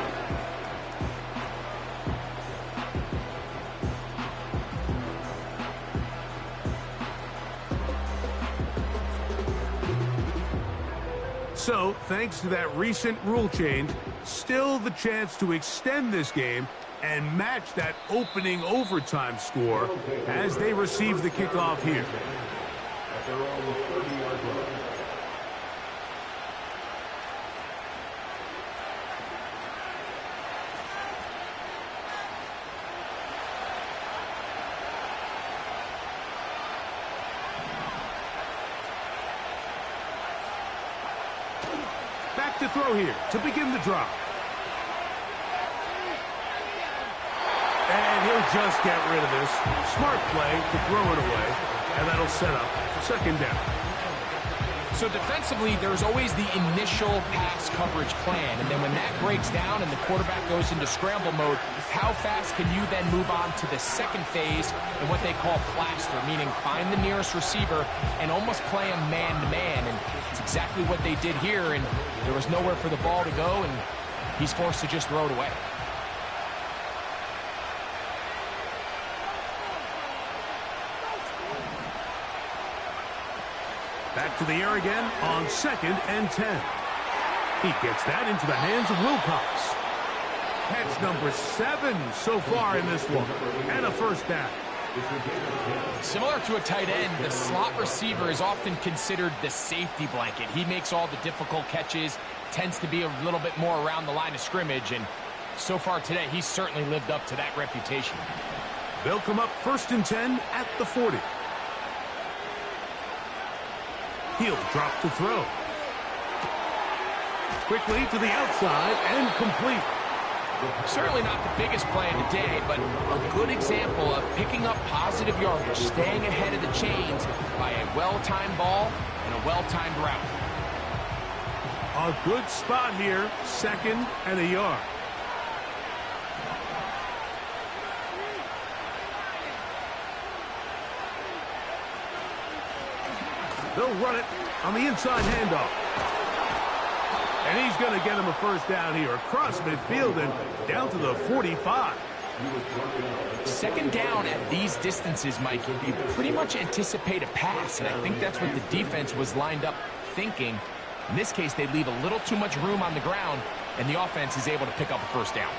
S1: So, thanks to that recent rule change, still the chance to extend this game and match that opening overtime score as they receive the kickoff here. Back to throw here to begin the drive. And he'll just get rid of this. Smart play to throw it away, and that'll set up 2nd down.
S2: So defensively, there's always the initial pass coverage plan, and then when that breaks down and the quarterback goes into scramble mode, how fast can you then move on to the second phase and what they call plaster, meaning find the nearest receiver and almost play him man-to-man, and it's exactly what they did here, and there was nowhere for the ball to go, and he's forced to just throw it away.
S1: Back to the air again on 2nd and 10. He gets that into the hands of Wilcox. Catch number 7 so far in this one, and a 1st down.
S2: Similar to a tight end, the slot receiver is often considered the safety blanket. He makes all the difficult catches, tends to be a little bit more around the line of scrimmage, and so far today, he's certainly lived up to that reputation.
S1: They'll come up 1st and 10 at the 40. He'll drop to throw. Quickly to the outside and complete.
S2: Certainly not the biggest play of the day, but a good example of picking up positive yardage, staying ahead of the chains by a well-timed ball and a well-timed route.
S1: A good spot here, 2nd and a yard. They'll run it on the inside handoff. And he's going to get him a 1st down here across midfield and down to the 45.
S2: 2nd down at these distances, Mike, you pretty much anticipate a pass, and I think that's what the defense was lined up thinking. In this case, they leave a little too much room on the ground, and the offense is able to pick up a 1st down.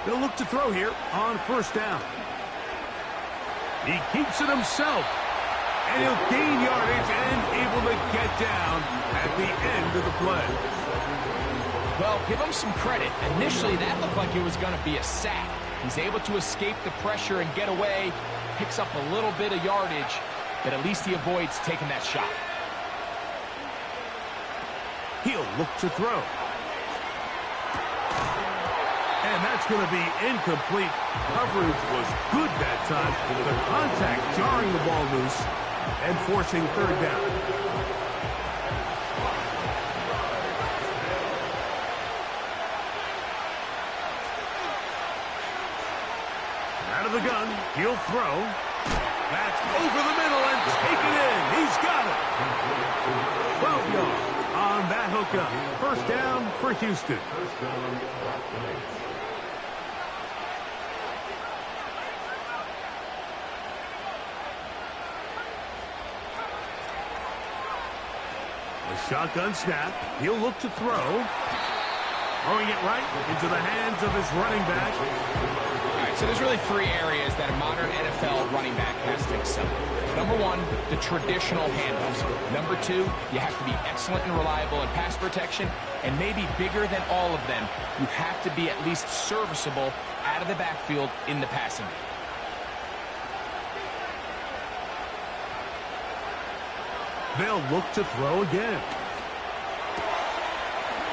S1: They'll look to throw here on 1st down. He keeps it himself, and he'll gain yardage and able to get down at the end of the play.
S2: Well, give him some credit. Initially, that looked like it was going to be a sack. He's able to escape the pressure and get away, picks up a little bit of yardage, but at least he avoids taking that shot.
S1: He'll look to throw. And that's going to be incomplete. Coverage was good that time. The contact jarring the ball loose and forcing third down. Out of the gun, he'll throw. That's over the middle and taken in. He's got it. 12 yards on that hookup. First down for Houston. A shotgun snap. He'll look to throw. Throwing it right into the hands of his running back.
S2: So there's really three areas that a modern NFL running back has to excel in. Number one, the traditional handoffs. Number two, you have to be excellent and reliable in pass protection. And maybe bigger than all of them, you have to be at least serviceable out of the backfield in the passing game.
S1: They'll look to throw again.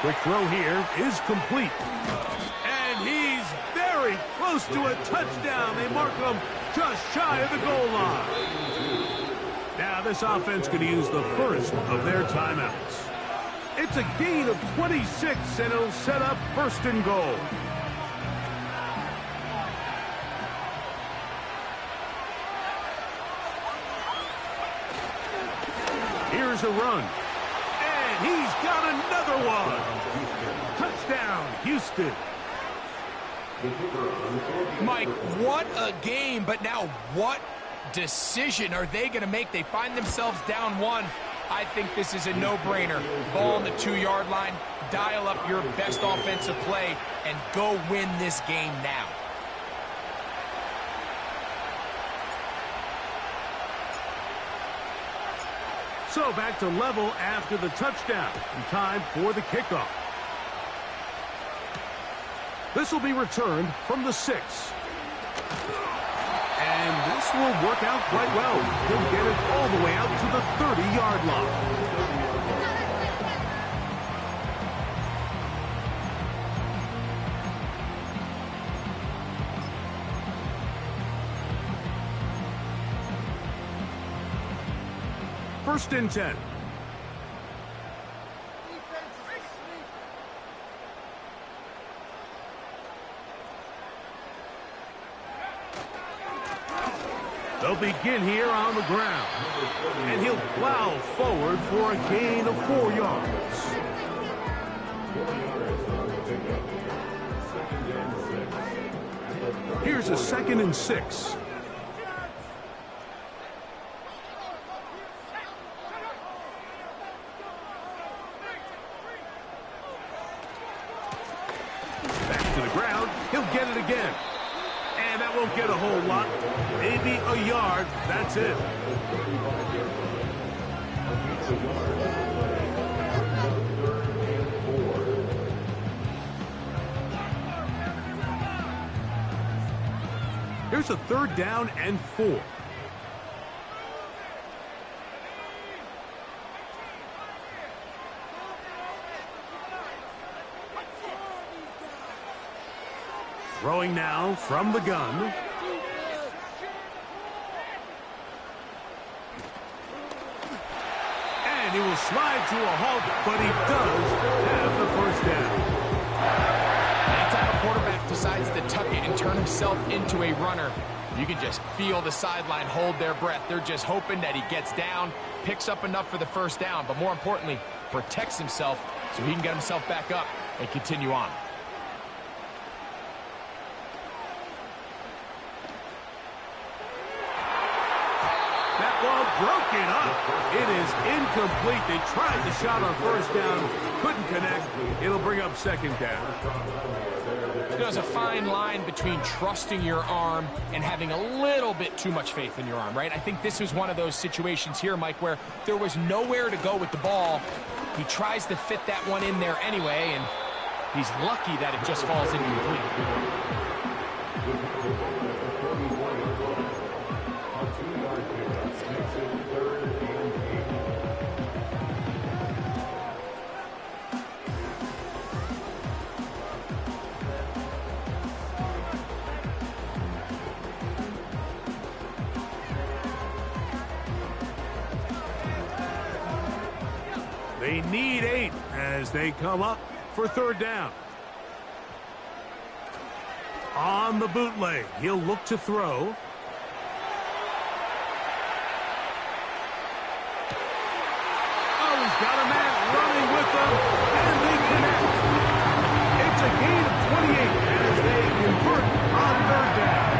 S1: Quick throw here is complete. And he's very close to a touchdown. They mark him just shy of the goal line. Now this offense going to use the first of their timeouts. It's a gain of 26, and it'll set up first and goal. Here's a run. And he's got another one. Touchdown, Houston.
S2: Mike, what a game, but now what decision are they going to make? They find themselves down one. I think this is a no-brainer. Ball on the 2-yard line, dial up your best offensive play, and go win this game now.
S1: So back to level after the touchdown. And time for the kickoff. This will be returned from the 6. And this will work out quite well. He'll get it all the way out to the 30-yard line. First and 10. They'll begin here on the ground. And he'll plow forward for a gain of 4 yards. Here's a 2nd and 6. Back to the ground. He'll get it again. And that won't get a whole lot. Maybe a yard. That's it. Here's a 3rd down and 4. Throwing now from the gun. And he will slide to a halt, but he does have the first down.
S2: Anytime a quarterback decides to tuck it and turn himself into a runner, you can just feel the sideline hold their breath. They're just hoping that he gets down, picks up enough for the first down, but more importantly, protects himself so he can get himself back up and continue on.
S1: Broken up. It is incomplete. They tried the shot on first down. Couldn't connect. It'll bring up 2nd down.
S2: There's a fine line between trusting your arm and having a little bit too much faith in your arm, right? I think this is one of those situations here, Mike, where there was nowhere to go with the ball. He tries to fit that one in there anyway, and he's lucky that it just falls incomplete.
S1: They need 8 as they come up for third down. On the bootleg, he'll look to throw. Oh, he's got a man running with them, and they connect. It's a gain of 28 as they convert on third down.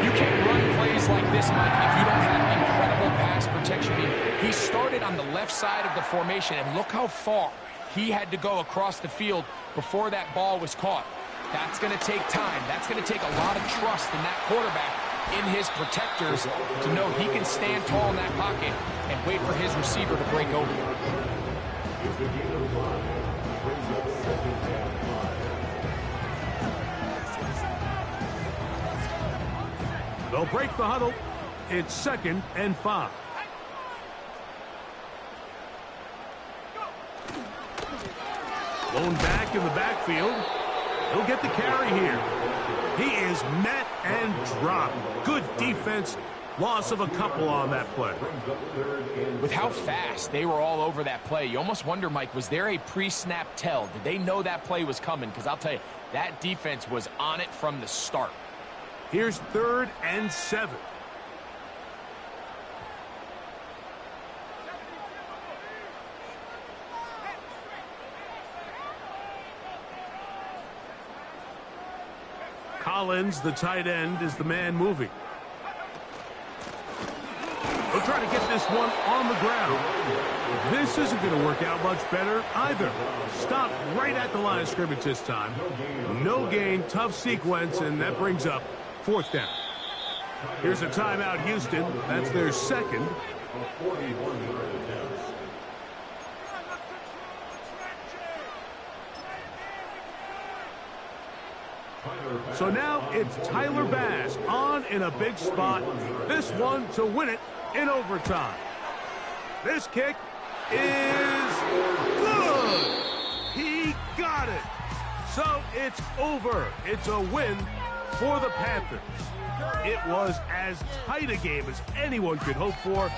S2: You can't run plays like this, Mike, if you don't have incredible pass protection. I mean, he started on the left side of the formation, and look how far he had to go across the field before that ball was caught. That's going to take time. That's going to take a lot of trust in that quarterback, in his protectors, to know he can stand tall in that pocket and wait for his receiver to break open.
S1: They'll break the huddle. It's 2nd and 5. Blown back in the backfield. He'll get the carry here. He is met and dropped. Good defense. Loss of a couple on that play.
S2: With how fast they were all over that play, you almost wonder, Mike, was there a pre-snap tell? Did they know that play was coming? Because I'll tell you, that defense was on it from the start.
S1: Here's 3rd and 7. Collins, the tight end, is the man moving. He'll try to get this one on the ground. This isn't going to work out much better either. Stop right at the line of scrimmage this time. No gain, tough sequence, and that brings up 4th down. Here's a timeout, Houston. That's their 2nd. So now it's Tyler Bass on in a big spot. This one to win it in overtime. This kick is good. He got it. So it's over. It's a win for the Panthers. It was as tight a game as anyone could hope for.